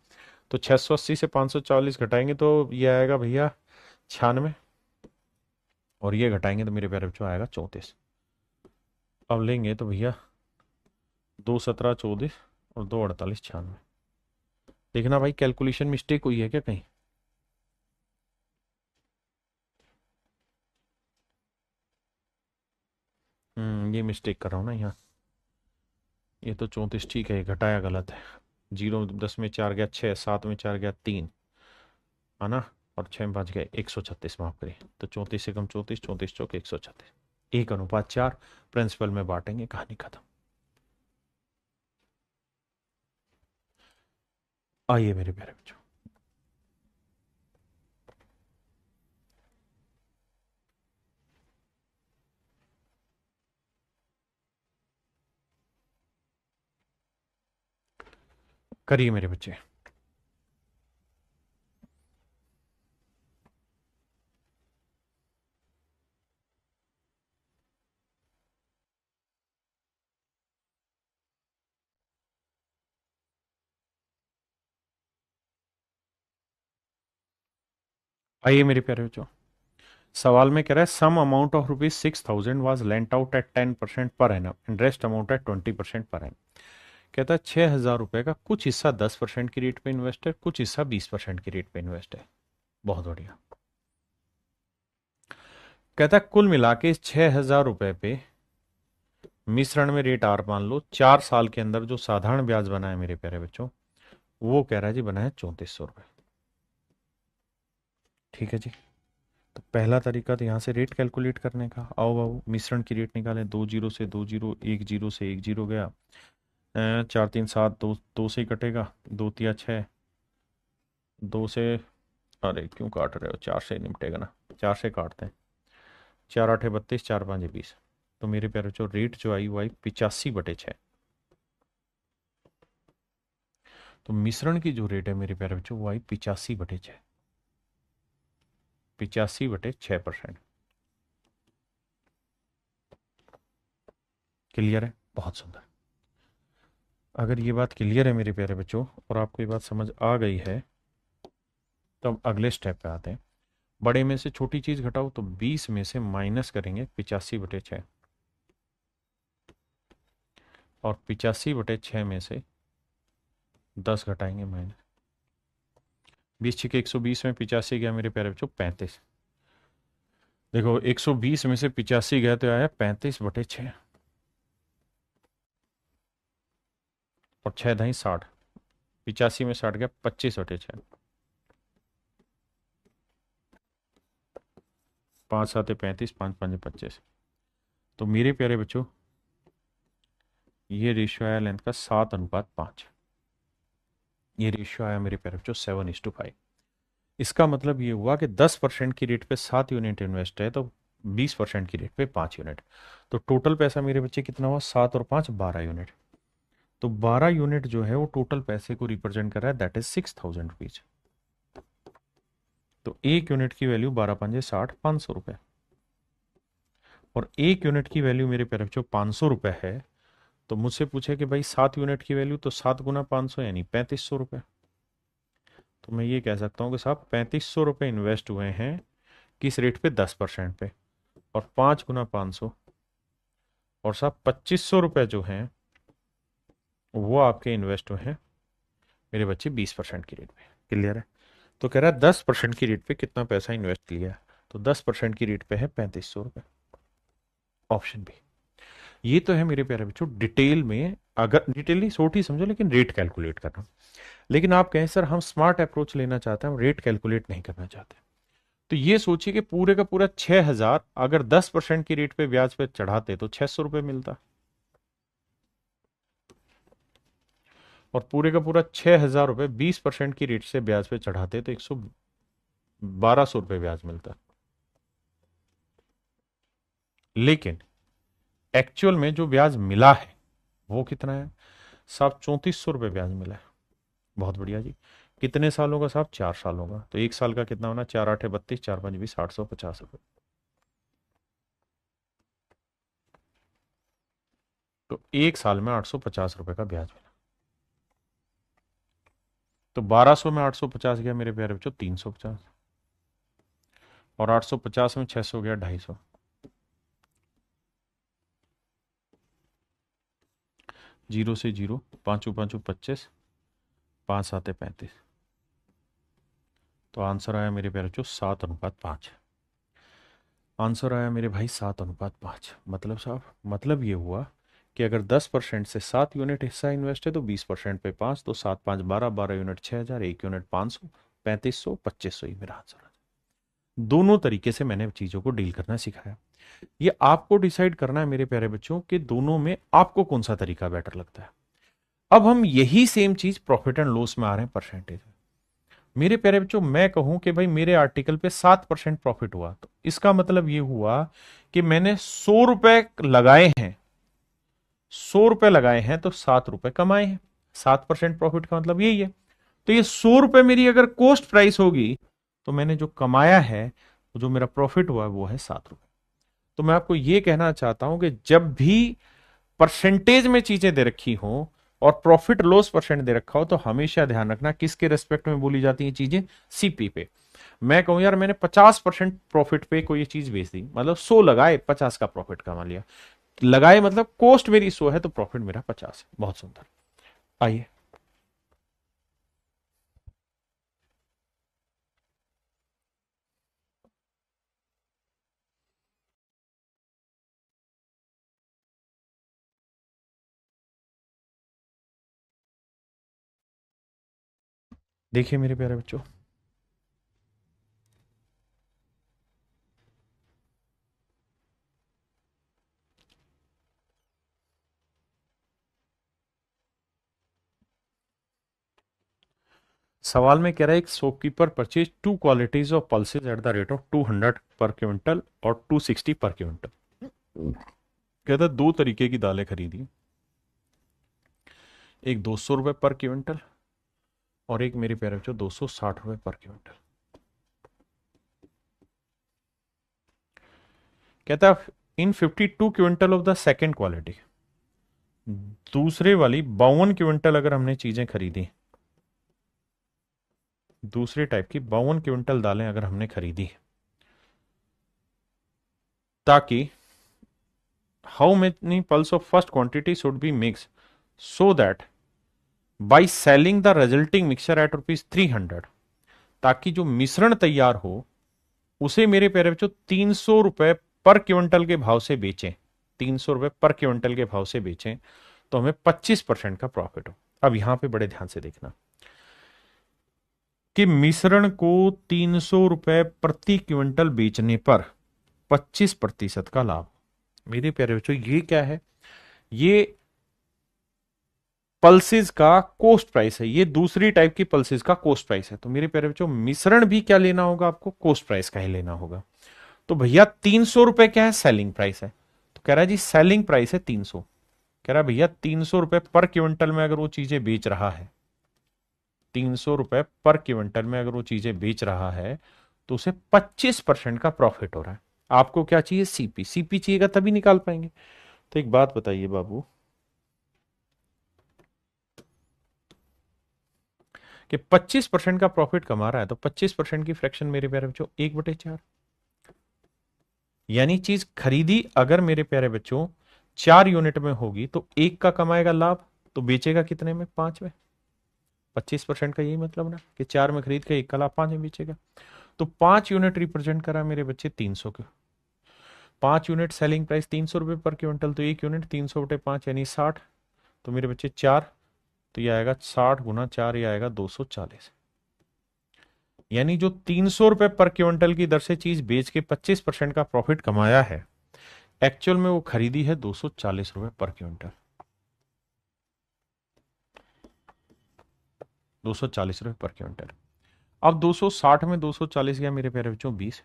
तो 680 से 540 घटाएंगे तो ये आएगा भैया 96, और ये घटाएंगे तो मेरे प्यारे बच्चों आएगा 34। अब लेंगे तो भैया 2 17 34 और 2 48 96। देखना भाई कैलकुलेशन मिस्टेक हुई है क्या कहीं? ये मिस्टेक कर रहा हूँ ना यहाँ। ये तो 34 ठीक है, ये घटाया गलत है। 0 10 में 4 गया 6, 7 में 4 गया 3, है ना, और 6 में 5 गया 136, माफ करिए। तो 34 से कम 34, 34 चौक 136, 1:4 प्रिंसिपल में बांटेंगे, कहानी खत्म। आइए मेरे प्यारे बच्चों, करिए मेरे बच्चे। आइए मेरे प्यारे बच्चों, सवाल में कह रहा है sum amount of ₹6000 was lent out at 10% per annum and rest amount at 20% per annum. कहता है 6000 रुपए का कुछ हिस्सा 10% की रेट पे इन्वेस्ट है, कुछ हिस्सा 20% की रेट पे इन्वेस्ट है। बहुत बढ़िया। कहता है कुल मिला के इस 6000 रुपए पे मिश्रण में रेट आर मान लो, 4 साल के अंदर जो साधारण ब्याज बना है मेरे प्यारे बच्चों, वो कह रहा है जी बना है 3400 रुपए। ठीक है जी। तो पहला तरीका तो यहाँ से रेट कैलकुलेट करने का, आओ आओ मिश्रण की रेट निकालें। 2 जीरो से 2 जीरो, 1 जीरो से 1 जीरो गया, 4 3 7, 2 से ही कटेगा, 2 तिया 6, 2 से, अरे क्यों काट रहे हो, 4 से निपटेगा ना, 4 से काटते हैं, 4 8 32, 4 5 20। तो मेरे प्यारे बच्चों रेट जो आई वो आई 85/6। तो मिश्रण की जो रेट है मेरे प्यारे बच्चों वो आई 85/6, 85/6%। क्लियर है? बहुत सुंदर। अगर ये बात क्लियर है मेरे प्यारे बच्चों और आपको ये बात समझ आ गई है, तो अब अगले स्टेप पे आते हैं। बड़े में से छोटी चीज घटाओ, तो 20 में से माइनस करेंगे 85/6, और 85/6 में से 10 घटाएंगे माइनस 20 छिके 120 में 85 गया मेरे प्यारे बच्चों 35। देखो 120 में से 85 गया तो आया 35/6, और 6 दाई 60, 85 में 60 गया 25/6, 5 7 35, 5 5 25। तो मेरे प्यारे बच्चों ये रेशियो आया लेंथ का 7:5। ये रेशियो आया मेरे प्यारे बच्चों 7:5। इसका मतलब ये हुआ कि 10% की रेट पे 7 यूनिट इन्वेस्ट है, तो 20% की रेट पे 5 यूनिट। तो टोटल पैसा मेरे बच्चे कितना हुआ, 7 और 5 12 यूनिट। तो 12 यूनिट जो है वो टोटल पैसे को रिप्रेजेंट कर रहा है, दैट इज 6000 रुपीज। तो 1 यूनिट की वैल्यू 12 पंजे 60, 500 रुपए। और 1 यूनिट की वैल्यू मेरे प्यारे बच्चों 500 रुपए है। तो मुझसे पूछे कि भाई 7 यूनिट की वैल्यू, तो 7 × 500 यानी 3500 रुपए। तो मैं ये कह सकता हूँ कि साहब 3500 रुपए इन्वेस्ट हुए हैं किस रेट पे, 10% पे, और 5 × 500, और साहब 2500 रुपए जो हैं वो आपके इन्वेस्ट हुए हैं मेरे बच्चे 20% की रेट पे। क्लियर है? तो कह रहा है 10% की रेट पे कितना पैसा इन्वेस्ट किया है, तो 10% की रेट पे है 3500 रुपए। Option B. ये तो है मेरे प्यारे बच्चों डिटेल में, अगर डिटेल नहीं छोटी समझो, लेकिन रेट कैलकुलेट करना। लेकिन आप कहें सर हम स्मार्ट अप्रोच लेना चाहते हैं, हम रेट कैलकुलेट नहीं करना चाहते, तो ये सोचिए कि पूरे का पूरा 6000 अगर 10% की रेट पे ब्याज पे चढ़ाते तो 600 रुपए मिलता, और पूरे का पूरा 6000 रुपए 20% की रेट से ब्याज पे चढ़ाते तो 1200 रुपए ब्याज मिलता। लेकिन एक्चुअल में जो ब्याज मिला है वो कितना है साहब, 3400 रुपए ब्याज मिला है। बहुत बढ़िया जी। कितने सालों का साहब? 4 सालों का। तो 1 साल का कितना होना? 4 8 32, 4 5 20, 850 रुपये। तो 1 साल में 850 रुपये का ब्याज मिला। तो 1200 में 850 गया मेरे प्यारे बच्चों, 350। और 850 में 600 गया, 250। जीरो से जीरो, पाँचों पाँचों 25, 5 7 35। तो आंसर आया मेरे प्यारे बच्चों 7:5। आंसर आया मेरे भाई 7:5। मतलब साहब, मतलब ये हुआ कि अगर 10% से 7 यूनिट हिस्सा इन्वेस्ट है तो 20% पे 5, तो 7 5 12, 12 यूनिट 6,000, 1 यूनिट 500, 3500, 2500 ही मेरा आंसर है। दोनों तरीके से मैंने चीजों को डील करना सिखाया। ये आपको डिसाइड करना है मेरे प्यारे बच्चों कि दोनों में आपको कौन सा तरीका बेटर लगता है। अब हम यही सेम चीज प्रॉफिट एंड लॉस में आ रहे हैं परसेंटेज में। मेरे प्यारे बच्चों, मैं कहूं कि भाई मेरे आर्टिकल पे 7% प्रॉफिट हुआ, तो इसका मतलब ये हुआ कि मैंने 100 रुपए लगाए हैं, 100 रुपए लगाए हैं तो 7 रुपए कमाए हैं। 7% प्रॉफिट का मतलब यही है। तो ये 100 रुपए मेरी अगर कॉस्ट प्राइस होगी, तो मैंने जो कमाया है, जो मेरा प्रॉफिट हुआ है, वो है 7 रुपए। तो मैं आपको ये कहना चाहता हूं कि जब भी परसेंटेज में चीजें दे रखी हो और प्रॉफिट लॉस परसेंट दे रखा हो, तो हमेशा ध्यान रखना किसके रेस्पेक्ट में बोली जाती है चीजें? सीपी पे। मैं कहूं यार मैंने 50% प्रॉफिट पे कोई चीज बेच दी, मतलब 100 लगाए, 50 का प्रॉफिट कमा लिया। लगाए मतलब कॉस्ट मेरी 100 है तो प्रॉफिट मेरा 50 है। बहुत सुंदर। आइए, देखिए मेरे प्यारे बच्चों, सवाल में कह रहा है एक shopkeeper purchase 2 qualities of pulses at the rate of 200 पर क्विंटल और 260 पर क्विंटल। कहता है दो तरीके की दालें खरीदी, एक 200 रुपए पर क्विंटल और एक मेरे प्यारे बच्चों 260 रुपए पर क्विंटल। कहता है इन 52 quintal of the second quality, दूसरे वाली 52 क्विंटल अगर हमने चीजें खरीदी, दूसरे टाइप की 52 क्विंटल दालें अगर हमने खरीदी, ताकि how many pulse of first quantity should be mix so that by selling the resulting mixture eight ₹300, ताकि जो मिश्रण तैयार हो उसे मेरे प्यारे बच्चों 300 रुपए पर क्विंटल के भाव से बेचें, 300 रुपए पर क्विंटल के भाव से बेचें, तो हमें 25% का प्रॉफिट हो। अब यहां पे बड़े ध्यान से देखना कि मिश्रण को 300 रुपए प्रति क्विंटल बेचने पर 25% का लाभ। मेरे प्यारे बच्चों, ये क्या है? ये पल्सेस का कोस्ट प्राइस है, ये दूसरी टाइप की पल्सेस का कोस्ट प्राइस है। तो मेरे प्यारे बच्चों, मिश्रण भी क्या लेना होगा आपको? कोस्ट प्राइस का ही लेना होगा। तो भैया 300 रुपए क्या है? सेलिंग प्राइस है। तो कह रहा है जी सेलिंग प्राइस है 300। कह रहा है भैया 300 रुपए पर क्विंटल में अगर वो चीजें बेच रहा है, 300 रुपए पर क्विंटल में अगर वो चीजें बेच रहा है, तो उसे 25% का प्रॉफिट हो रहा है। आपको क्या चाहिए? सीपी। सीपी चाहिएगा तभी निकाल पाएंगे। तो एक बात बताइए बाबू, कि 25% का प्रॉफिट कमा रहा है, तो 25% की फ्रैक्शन मेरे प्यारे बच्चों 1/4। यानी चीज खरीदी अगर मेरे प्यारे बच्चों 4 यूनिट में होगी तो एक का कमाएगा लाभ, तो बेचेगा कितने में? 5 में। 25% का यही मतलब ना कि 4 में खरीद के एक का लाभ 5 में बेचेगा। तो 5 यूनिट रिप्रेजेंट करा मेरे बच्चे 300 के। 5 यूनिट सेलिंग प्राइस 300 रुपए पर क्विंटल, तो 1 यूनिट 300/5 यानी 60। तो मेरे बच्चे 4, तो ये आएगा 60 × 4, ये आएगा 240। यानी जो 300 रुपए पर क्विंटल की दर से चीज बेच के 25% का प्रॉफिट कमाया है, एक्चुअल में वो खरीदी है 240 रुपए पर क्विंटल। 240 रुपए पर क्विंटल। अब 260 में 240 गया मेरे प्यारे बच्चों 20,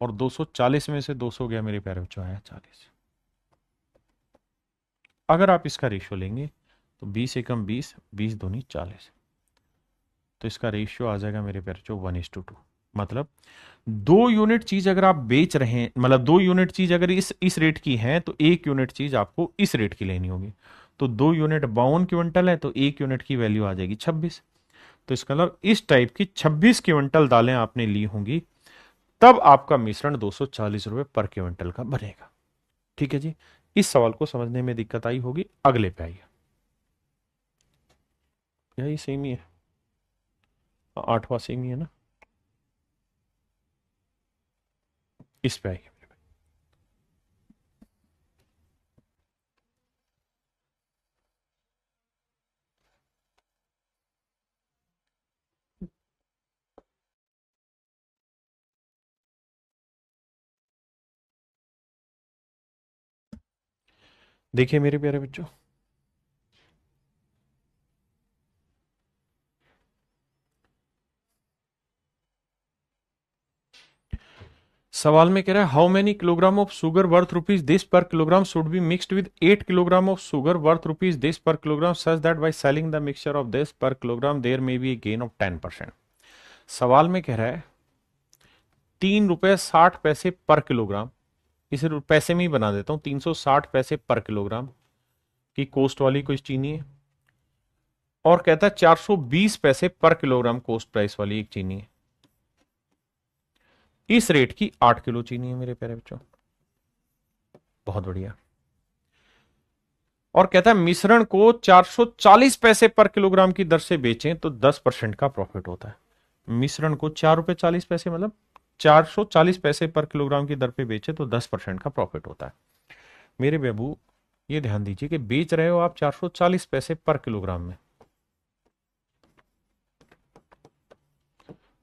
और 240 में से 200 गया मेरे प्यारे बच्चों आया 40। अगर आप इसका रेशियो लेंगे तो 20 एकम 20, 20 दूनी 40। तो इसका रेशियो आ जाएगा मेरे प्यारे बच्चों 1:2। मतलब 2 यूनिट चीज अगर आप बेच रहे हैं, मतलब 2 यूनिट चीज अगर इस रेट की है तो 1 यूनिट चीज आपको इस रेट की लेनी होगी। तो 2 यूनिट 52 क्विंटल है तो 1 यूनिट की वैल्यू आ जाएगी 26। तो इसका मतलब इस टाइप की 26 क्विंटल दालें आपने ली होंगी, तब आपका मिश्रण 240 रुपए पर क्विंटल का बनेगा। ठीक है जी। इस सवाल को समझने में दिक्कत आई होगी, अगले पे आइए। यही सेम ही है, 8वां सेम ही है ना। इस पे आइए। देखिए मेरे प्यारे बच्चों, सवाल में कह रहा है how many kilogram of sugar worth rupees this per kilogram should be mixed with 8 kilogram of sugar worth rupees this per kilogram such that by selling the mixture of this per kilogram there may be a gain of 10%। सवाल में कह रहा है 3 रुपए 60 पैसे पर kilogram, इसे पैसे में ही बना देता हूं, 360 पैसे पर किलोग्राम की कॉस्ट वाली कोई चीनी है, और कहता है 420 पैसे पर किलोग्राम कॉस्ट प्राइस वाली एक चीनी है। इस रेट की 8 किलो चीनी है मेरे प्यारे बच्चों। बहुत बढ़िया। और कहता है मिश्रण को 440 पैसे पर किलोग्राम की दर से बेचें तो 10% का प्रॉफिट होता है। मिश्रण को 4 रुपए 40 पैसे मतलब 440 पैसे पर किलोग्राम की दर पे बेचे तो 10% का प्रॉफिट होता है। मेरे बाबू ये ध्यान दीजिए कि बेच रहे हो आप 440 पैसे पर किलोग्राम में,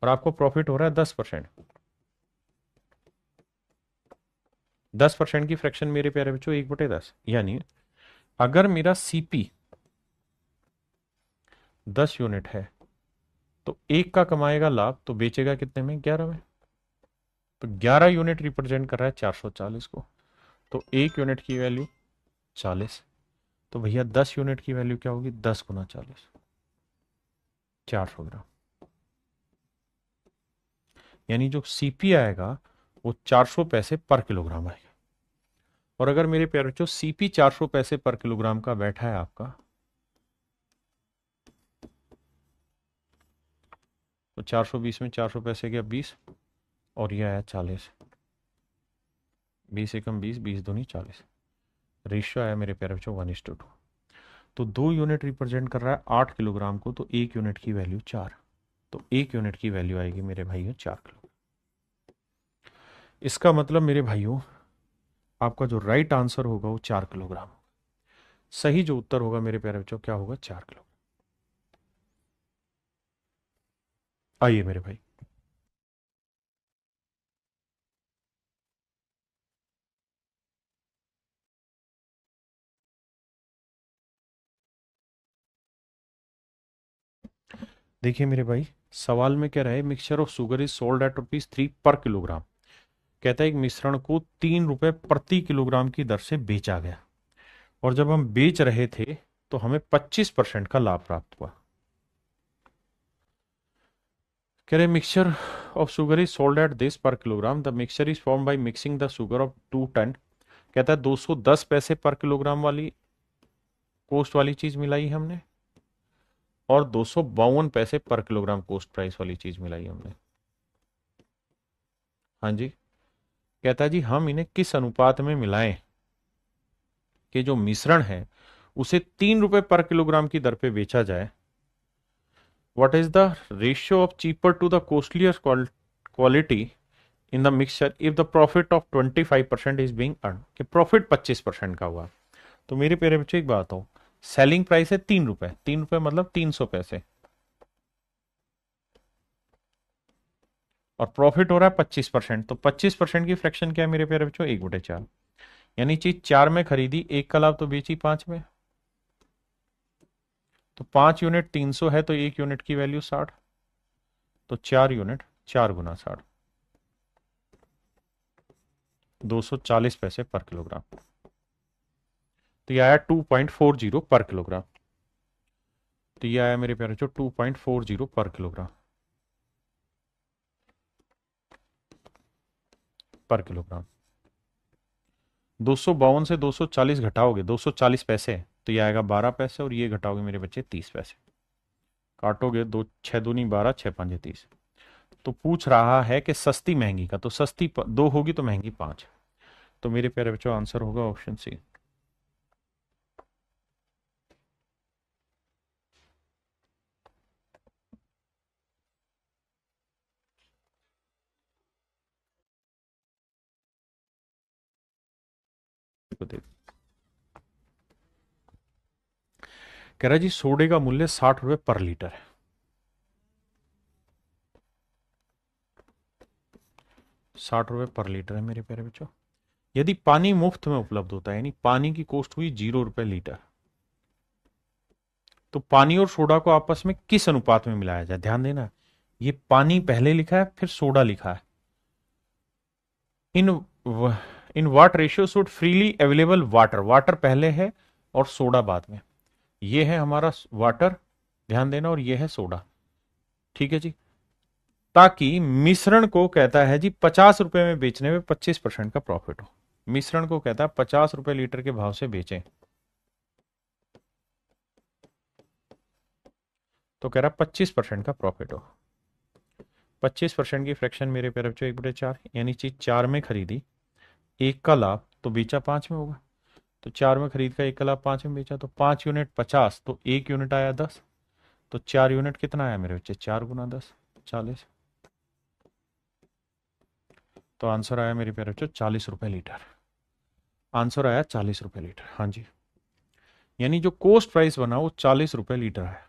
और आपको प्रॉफिट हो रहा है 10%। 10% की फ्रैक्शन मेरे प्यारे बच्चों 1/10, यानी अगर मेरा सीपी 10 यूनिट है तो एक का कमाएगा लाभ तो बेचेगा कितने में, 11 में। तो 11 यूनिट रिप्रेजेंट कर रहा है 440 को, तो 1 यूनिट की वैल्यू 40। तो भैया 10 यूनिट की वैल्यू क्या होगी, 10 × 40, 400 ग्राम। यानी जो सीपी आएगा वो 400 पैसे पर किलोग्राम आएगा। और अगर मेरे प्यारे बच्चों सीपी 400 पैसे पर किलोग्राम का बैठा है आपका, तो 420 में 400 पैसे गया 20, और यह आया 40। 20 एकम 20, 20 दूनी 40। रेशियो आया मेरे प्यारे बच्चों 1:2। तो 2 यूनिट रिप्रेजेंट कर रहा है 8 किलोग्राम को, तो 1 यूनिट की वैल्यू 4। तो 1 यूनिट की वैल्यू आएगी मेरे भाइयों 4 किलो। इसका मतलब मेरे भाइयों आपका जो राइट आंसर होगा वो 4 किलोग्राम। सही जो उत्तर होगा मेरे प्यारे बच्चों क्या होगा, 4 किलो। आइए मेरे भाई। देखिए मेरे भाई, सवाल में कह रहा है mixture of sugar is sold eight rupees 3 पर किलोग्राम। कहता है एक मिश्रण को 3 रुपए प्रति किलोग्राम की दर से बेचा गया, और जब हम बेच रहे थे तो हमें 25% का लाभ प्राप्त हुआ। कह रहे mixture of sugar is sold at this per kilogram, the mixture is form by mixing the sugar of 2 ton. कहता है 210 पैसे पर किलोग्राम वाली कॉस्ट वाली चीज मिलाई हमने, और 252 पैसे पर किलोग्राम कॉस्ट प्राइस वाली चीज मिलाई हमने। हाँ जी। कहता है जी हम इन्हें किस अनुपात में मिलाएं कि जो मिश्रण है उसे 3 रुपए पर किलोग्राम की दर पे बेचा जाए। What is the ratio of cheaper to the costlier quality in the mixture if the profit of 25% is being earn, कि प्रॉफिट 25% का हुआ। तो मेरे प्यारे बच्चे एक बात हो, सेलिंग प्राइस है 3 रुपए, 3 रुपए मतलब 300 पैसे, और प्रॉफिट हो रहा है 25%। तो 25% की फ्रैक्शन क्या है मेरे प्यारे बच्चों, 1/4। यानी चीज 4 में खरीदी, एक का लाभ तो बेची 5 में। तो 5 यूनिट 300 है तो 1 यूनिट की वैल्यू 60। तो 4 यूनिट 4 × 60, 240 पैसे पर किलोग्राम। तो यह आया 2.40 पर किलोग्राम। तो ये आया मेरे प्यारे बच्चों 2.40 पर किलोग्राम, पर किलोग्राम। 252 से 240 घटाओगे, 240 पैसे, तो ये आएगा 12 पैसे, और ये घटाओगे मेरे बच्चे 30 पैसे। काटोगे, दो छः दूनी 12, छः पंजे 30। तो पूछ रहा है कि सस्ती महंगी का, तो सस्ती दो होगी तो महंगी पांच। तो मेरे प्यारे बच्चों आंसर होगा ऑप्शन सी। कह रहा जी सोडे का मूल्य 60 रुपए पर लीटर है। 60 रुपए पर लीटर है मेरे प्यारे बच्चों। यदि पानी मुफ्त में उपलब्ध होता है, यानी पानी की कॉस्ट हुई 0 रुपए लीटर, तो पानी और सोडा को आपस में किस अनुपात में मिलाया जाए? ध्यान देना, ये पानी पहले लिखा है, फिर सोडा लिखा है। In in what ratio should freely available water, water पहले है और सोडा बाद में। ये है हमारा वाटर, ध्यान देना, और ये है सोडा। ठीक है जी। ताकि मिश्रण को कहता है जी 50 रुपए में बेचने में 25% का प्रॉफिट हो। मिश्रण को कहता है 50 रुपए लीटर के भाव से बेचें, तो कह रहा 25% का प्रॉफिट हो। 25% की फ्रैक्शन मेरे प्यारे बच्चों 1/4, यानी चीज 4 में खरीदी, एक का लाभ, तो बेचा 5 में होगा। तो 4 में खरीद का एक का लाभ 5 में बेचा, तो 5 यूनिट 50, तो 1 यूनिट आया 10। तो 4 यूनिट कितना आया मेरे बच्चे? 4 × 10, 40। तो आंसर आया मेरे प्यारे बच्चों 40 रुपए लीटर। आंसर आया 40 रुपए लीटर, हाँ जी। यानी जो कोस्ट प्राइस बना वो 40 रुपए लीटर है।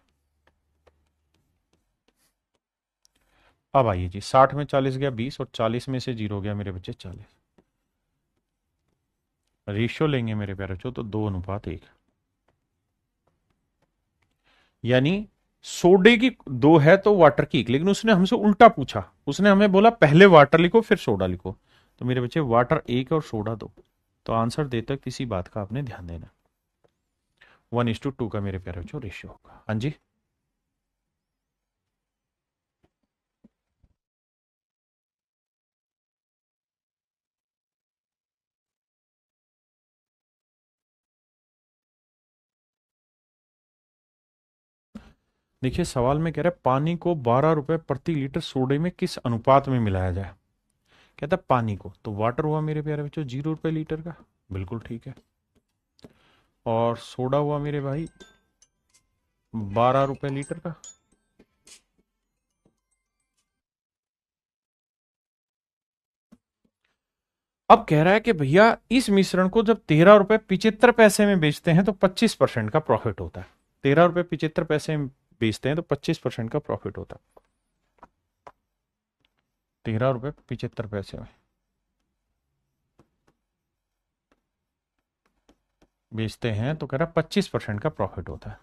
अब आइए जी, 60 में 40 गया 20, और 40 में से 0 गया मेरे बच्चे 40। रेशियो लेंगे मेरे प्यारे बच्चों तो 2:1। यानी सोडे की दो है तो वाटर की एक, लेकिन उसने हमसे उल्टा पूछा। उसने हमें बोला पहले वाटर लिखो फिर सोडा लिखो। तो मेरे बच्चे वाटर एक और सोडा दो। तो आंसर देते किसी बात का आपने ध्यान देना। 1:2 का मेरे प्यारे बच्चों रेशियो होगा, हाँ जी। देखिए सवाल में कह रहा है पानी को 12 रुपए प्रति लीटर सोडे में किस अनुपात में मिलाया जाए। कहता है पानी को, तो वाटर हुआ मेरे प्यारे बच्चों 0 रुपए लीटर का, बिल्कुल ठीक है। और सोडा हुआ मेरे भाई 12 रुपए लीटर का। अब कह रहा है कि भैया इस मिश्रण को जब 13 रुपए 75 पैसे में बेचते हैं तो 25% का प्रॉफिट होता है। 13 रुपए 75 पैसे में बेचते हैं तो 25% का प्रॉफिट होता है। 13 रुपए 75 पैसे में बेचते हैं तो कह रहा 25% का प्रॉफिट होता है।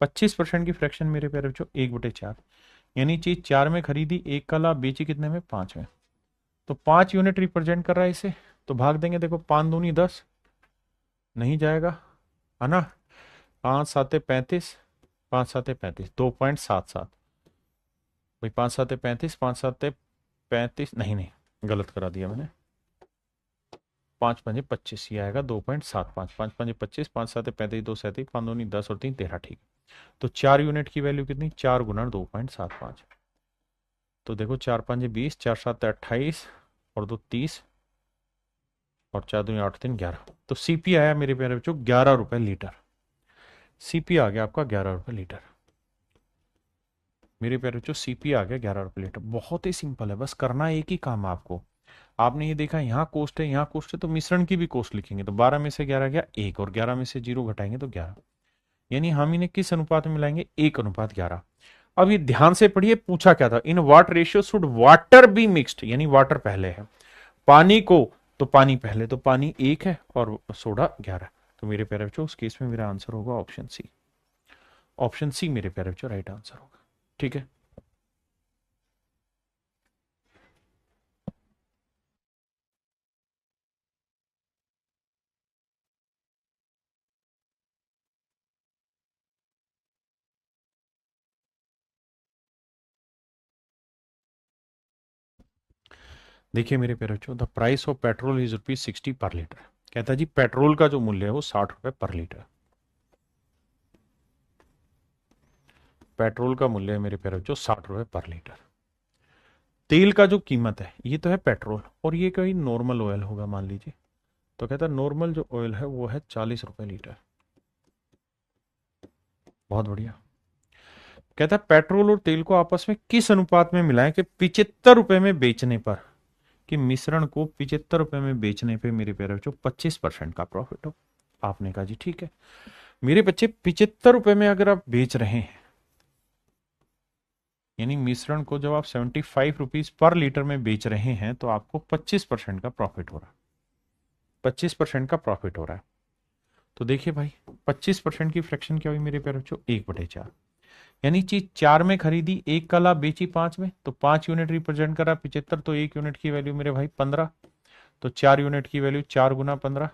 25% की फ्रैक्शन मेरे प्यारे बच्चों 1/4, यानी चीज 4 में खरीदी, एक का लाभ, बेची कितने में? 5 में। तो 5 यूनिट रिप्रेजेंट कर रहा है इसे, तो भाग देंगे, देखो 5 दूनी 10, नहीं जाएगा, है ना। 5 7 35, 5 7 35, 2.77। भाई 5 7 35, 5 7 35, नहीं नहीं, गलत करा दिया मैंने। 5 5 25, ये आएगा 2.75। 5 5 25, 5 7 35, 2 37, 5 दूनी 10 और 3 13, ठीक। तो 4 यूनिट की वैल्यू कितनी? 4 × 2.75। तो देखो 4 5 20, 4 7 28, और 2 30, और 4 दूनी 8 3 11। तो सीपी आया मेरे प्यारे बच्चों 11 रुपए लीटर। सीपी आ गया आपका 11 रुपए लीटर। मेरे प्यारे बच्चों सीपी आ गया 11 रुपए लीटर। बहुत ही सिंपल है, बस करना एक ही काम है आपको। आपने ये देखा यहाँ कोस्ट है, यहाँ कोस्ट है, तो मिश्रण की भी कोस्ट लिखेंगे। तो 12 में से 11 गया एक, और 11 में से 0 घटाएंगे तो 11। यानी हम इन्हें किस अनुपात में मिलाएंगे? 1:11। अब ये ध्यान से पढ़िए, पूछा क्या था? In what ratio should water be mixed, यानी वाटर पहले है, पानी को तो पानी पहले, तो पानी एक है और सोडा 11। तो मेरे प्यारे बच्चों उस केस में मेरा आंसर होगा ऑप्शन सी। ऑप्शन सी मेरे प्यारे बच्चों राइट आंसर होगा। ठीक है। देखिए मेरे प्यारे बच्चों, the price of petrol is ₹60 पर लीटर। कहता है जी पेट्रोल का जो मूल्य है वो ₹60 पर लीटर। पेट्रोल का मूल्य है मेरे प्यारे बच्चों ₹60 पर लीटर। तेल का जो कीमत है, ये तो है पेट्रोल, और ये कोई नॉर्मल ऑयल होगा मान लीजिए। तो कहता है नॉर्मल जो ऑयल है वो है ₹40 लीटर। बहुत बढ़िया। कहता है पेट्रोल और तेल को आपस में किस अनुपात में मिलाएं कि ₹75 में बेचने पर, कि मिश्रण को ₹75 में बेचने पे मेरे प्यारे बच्चों 25% का प्रॉफिट हो। आपने कहा जी ठीक है। मेरे बच्चे ₹75 में अगर आप बेच रहे हैं, यानी मिश्रण को जब आप ₹75 पर लीटर में बेच रहे हैं, तो आपको 25% का प्रॉफिट हो रहा है। 25% का प्रॉफिट हो रहा है। तो देखिए भाई, 25% की फ्रैक्शन क्या हुई मेरे प्यारे बच्चों? 1/4। यानी चीज 4 में खरीदी, एक का लाभ बेची 5 में, तो 5 यूनिट रिप्रेजेंट करा 75, तो 1 यूनिट की वैल्यू मेरे भाई 15। तो 4 यूनिट की वैल्यू 4 गुना 15,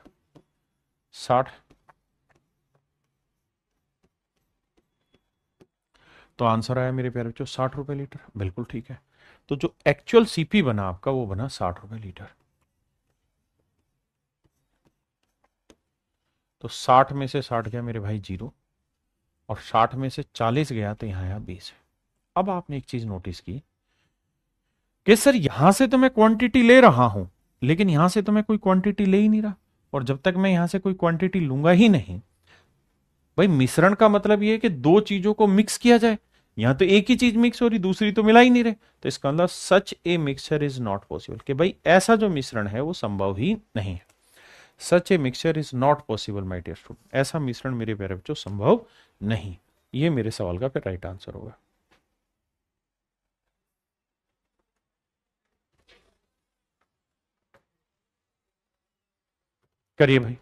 60। तो आंसर आया मेरे प्यारे बच्चों ₹60 लीटर। बिल्कुल ठीक है। तो जो एक्चुअल सीपी बना आपका, वो बना ₹60 लीटर। तो 60 में से 60 गया मेरे भाई जीरो, और 60 में से 40 गया तो यहां आया 20। अब आपने एक चीज नोटिस की कि सर यहां से तो मैं क्वांटिटी ले रहा हूं, लेकिन यहां से तो मैं कोई क्वांटिटी ले ही नहीं रहा, और जब तक मैं यहां से कोई क्वांटिटी लूंगा ही नहीं, भाई मिश्रण का मतलब ये है कि दो चीजों को मिक्स किया जाए। यहां तो एक ही चीज मिक्स हो रही, दूसरी तो मिला ही नहीं रहे। तो इसका मतलब such a mixture is not possible, कि भाई ऐसा जो मिश्रण है वो संभव ही नहीं है। Such a mixture is not possible my dear student. ऐसा मिश्रण मेरे प्यारे बच्चों संभव नहीं। ये मेरे सवाल का फिर राइट आंसर होगा। करिए भाई।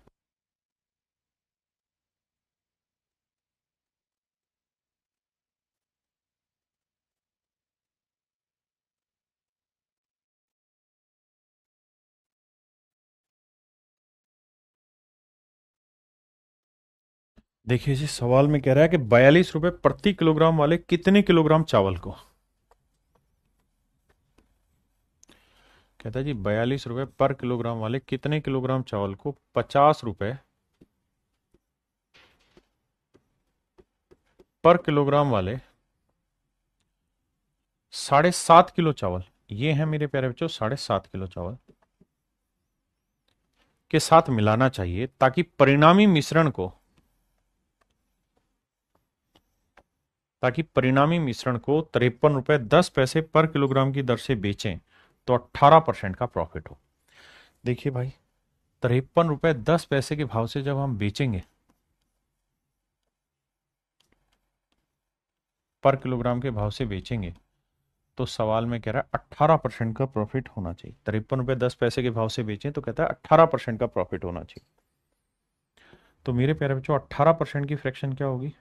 देखिए जी, सवाल में कह रहा है कि ₹42 प्रति किलोग्राम वाले कितने किलोग्राम चावल को। कहता है जी ₹42 पर किलोग्राम वाले कितने किलोग्राम चावल को ₹50 पर किलोग्राम वाले 7.5 किलो चावल, ये है मेरे प्यारे बच्चों 7.5 किलो चावल के साथ मिलाना चाहिए, ताकि परिणामी मिश्रण को ₹53.10 पर किलोग्राम की दर से बेचें, तो 18% का प्रॉफिट हो। देखिए भाई, ₹53.10 के भाव से जब हम बेचेंगे, पर किलोग्राम के भाव से बेचेंगे, तो सवाल में कह रहा है 18% का प्रॉफिट होना चाहिए। ₹53.10 के भाव से बेचें तो कहता है 18% का प्रॉफिट होना चाहिए। तो मेरे प्यारे बच्चों 18% की फ्रैक्शन क्या होगी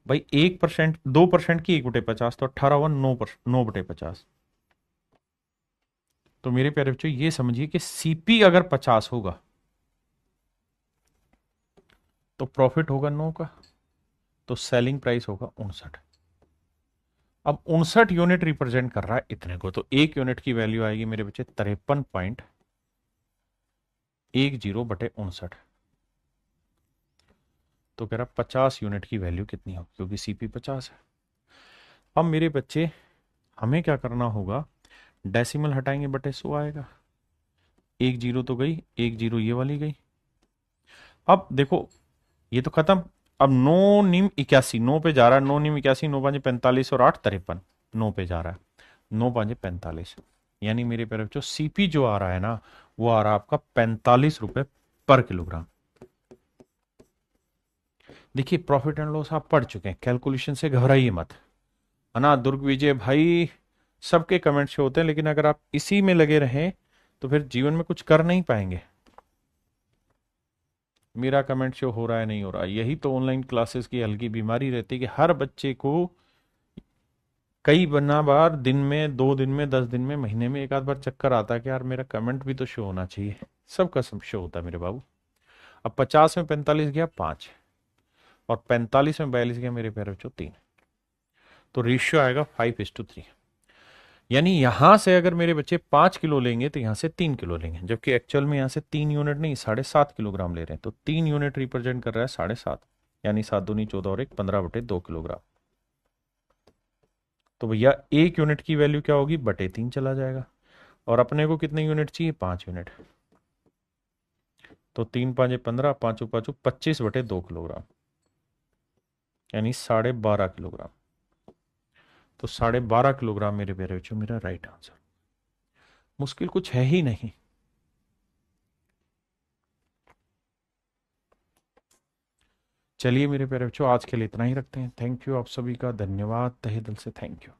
भाई? 1%, 2% की 1/50, तो 18 9/50। तो मेरे प्यारे बच्चों ये समझिए कि सीपी अगर 50 होगा तो प्रॉफिट होगा 9 का, तो सेलिंग प्राइस होगा 59। अब 59 यूनिट रिप्रेजेंट कर रहा है इतने को, तो एक यूनिट की वैल्यू आएगी मेरे बच्चे 53.10/59। तो कह रहा 50 यूनिट की वैल्यू कितनी हो, क्योंकि सीपी 50 है। अब मेरे बच्चे हमें क्या करना होगा? डेसिमल हटाएंगे बटे 100 आएगा। एक जीरो तो गई, एक जीरो ये वाली गई। अब देखो ये तो खत्म। अब 9 निम 81, 9 पे जा रहा है। 9 निम 81, 9 5 45 और 8 53, 9 पे जा रहा है। 9 5 45, यानी मेरे प्यारे बच्चों सीपी जो आ रहा है ना, वो आ रहा है आपका ₹45 पर किलोग्राम। देखिए प्रॉफिट एंड लॉस आप पढ़ चुके हैं, कैलकुलेशन से घबराइए मत, है ना? दुर्ग विजय भाई, सबके कमेंट्स होते हैं, लेकिन अगर आप इसी में लगे रहें तो फिर जीवन में कुछ कर नहीं पाएंगे। मेरा कमेंट शो हो रहा है नहीं हो रहा, यही तो ऑनलाइन क्लासेस की हल्की बीमारी रहती है कि हर बच्चे को कई बना बार, दिन में, 2 दिन में, 10 दिन में, महीने में एक आध बार चक्कर आता है कि यार मेरा कमेंट भी तो शो होना चाहिए। सबका सब शो होता है मेरे बाबू। अब 50 में 45 गया 5, और 45 में 42 गया मेरे प्यारे बच्चों 3। तो रेशियो आएगा 5:3। यानी यहां से अगर मेरे बच्चे 5 किलो लेंगे तो यहां से 3 किलो लेंगे, जबकि एक्चुअल में यहां से 3 यूनिट नहीं 7.5 किलोग्राम ले रहे हैं। तो 3 यूनिट रिप्रेजेंट कर रहा है 7.5, यानी 7 दूनी 14 और 1 15/2 किलोग्राम। तो भैया 1 यूनिट की वैल्यू क्या होगी, बटे 3 चला जाएगा। और अपने को कितने यूनिट चाहिए, 5 यूनिट। तो 3 5 15, 5 5 25 बटे 2 किलोग्राम, यानी 12.5 किलोग्राम। तो 12.5 किलोग्राम मेरे प्यारे बच्चों मेरा राइट आंसर। मुश्किल कुछ है ही नहीं। चलिए मेरे प्यारे बच्चों, आज के लिए इतना ही रखते हैं। थैंक यू आप सभी का, धन्यवाद, तहे दिल से थैंक यू।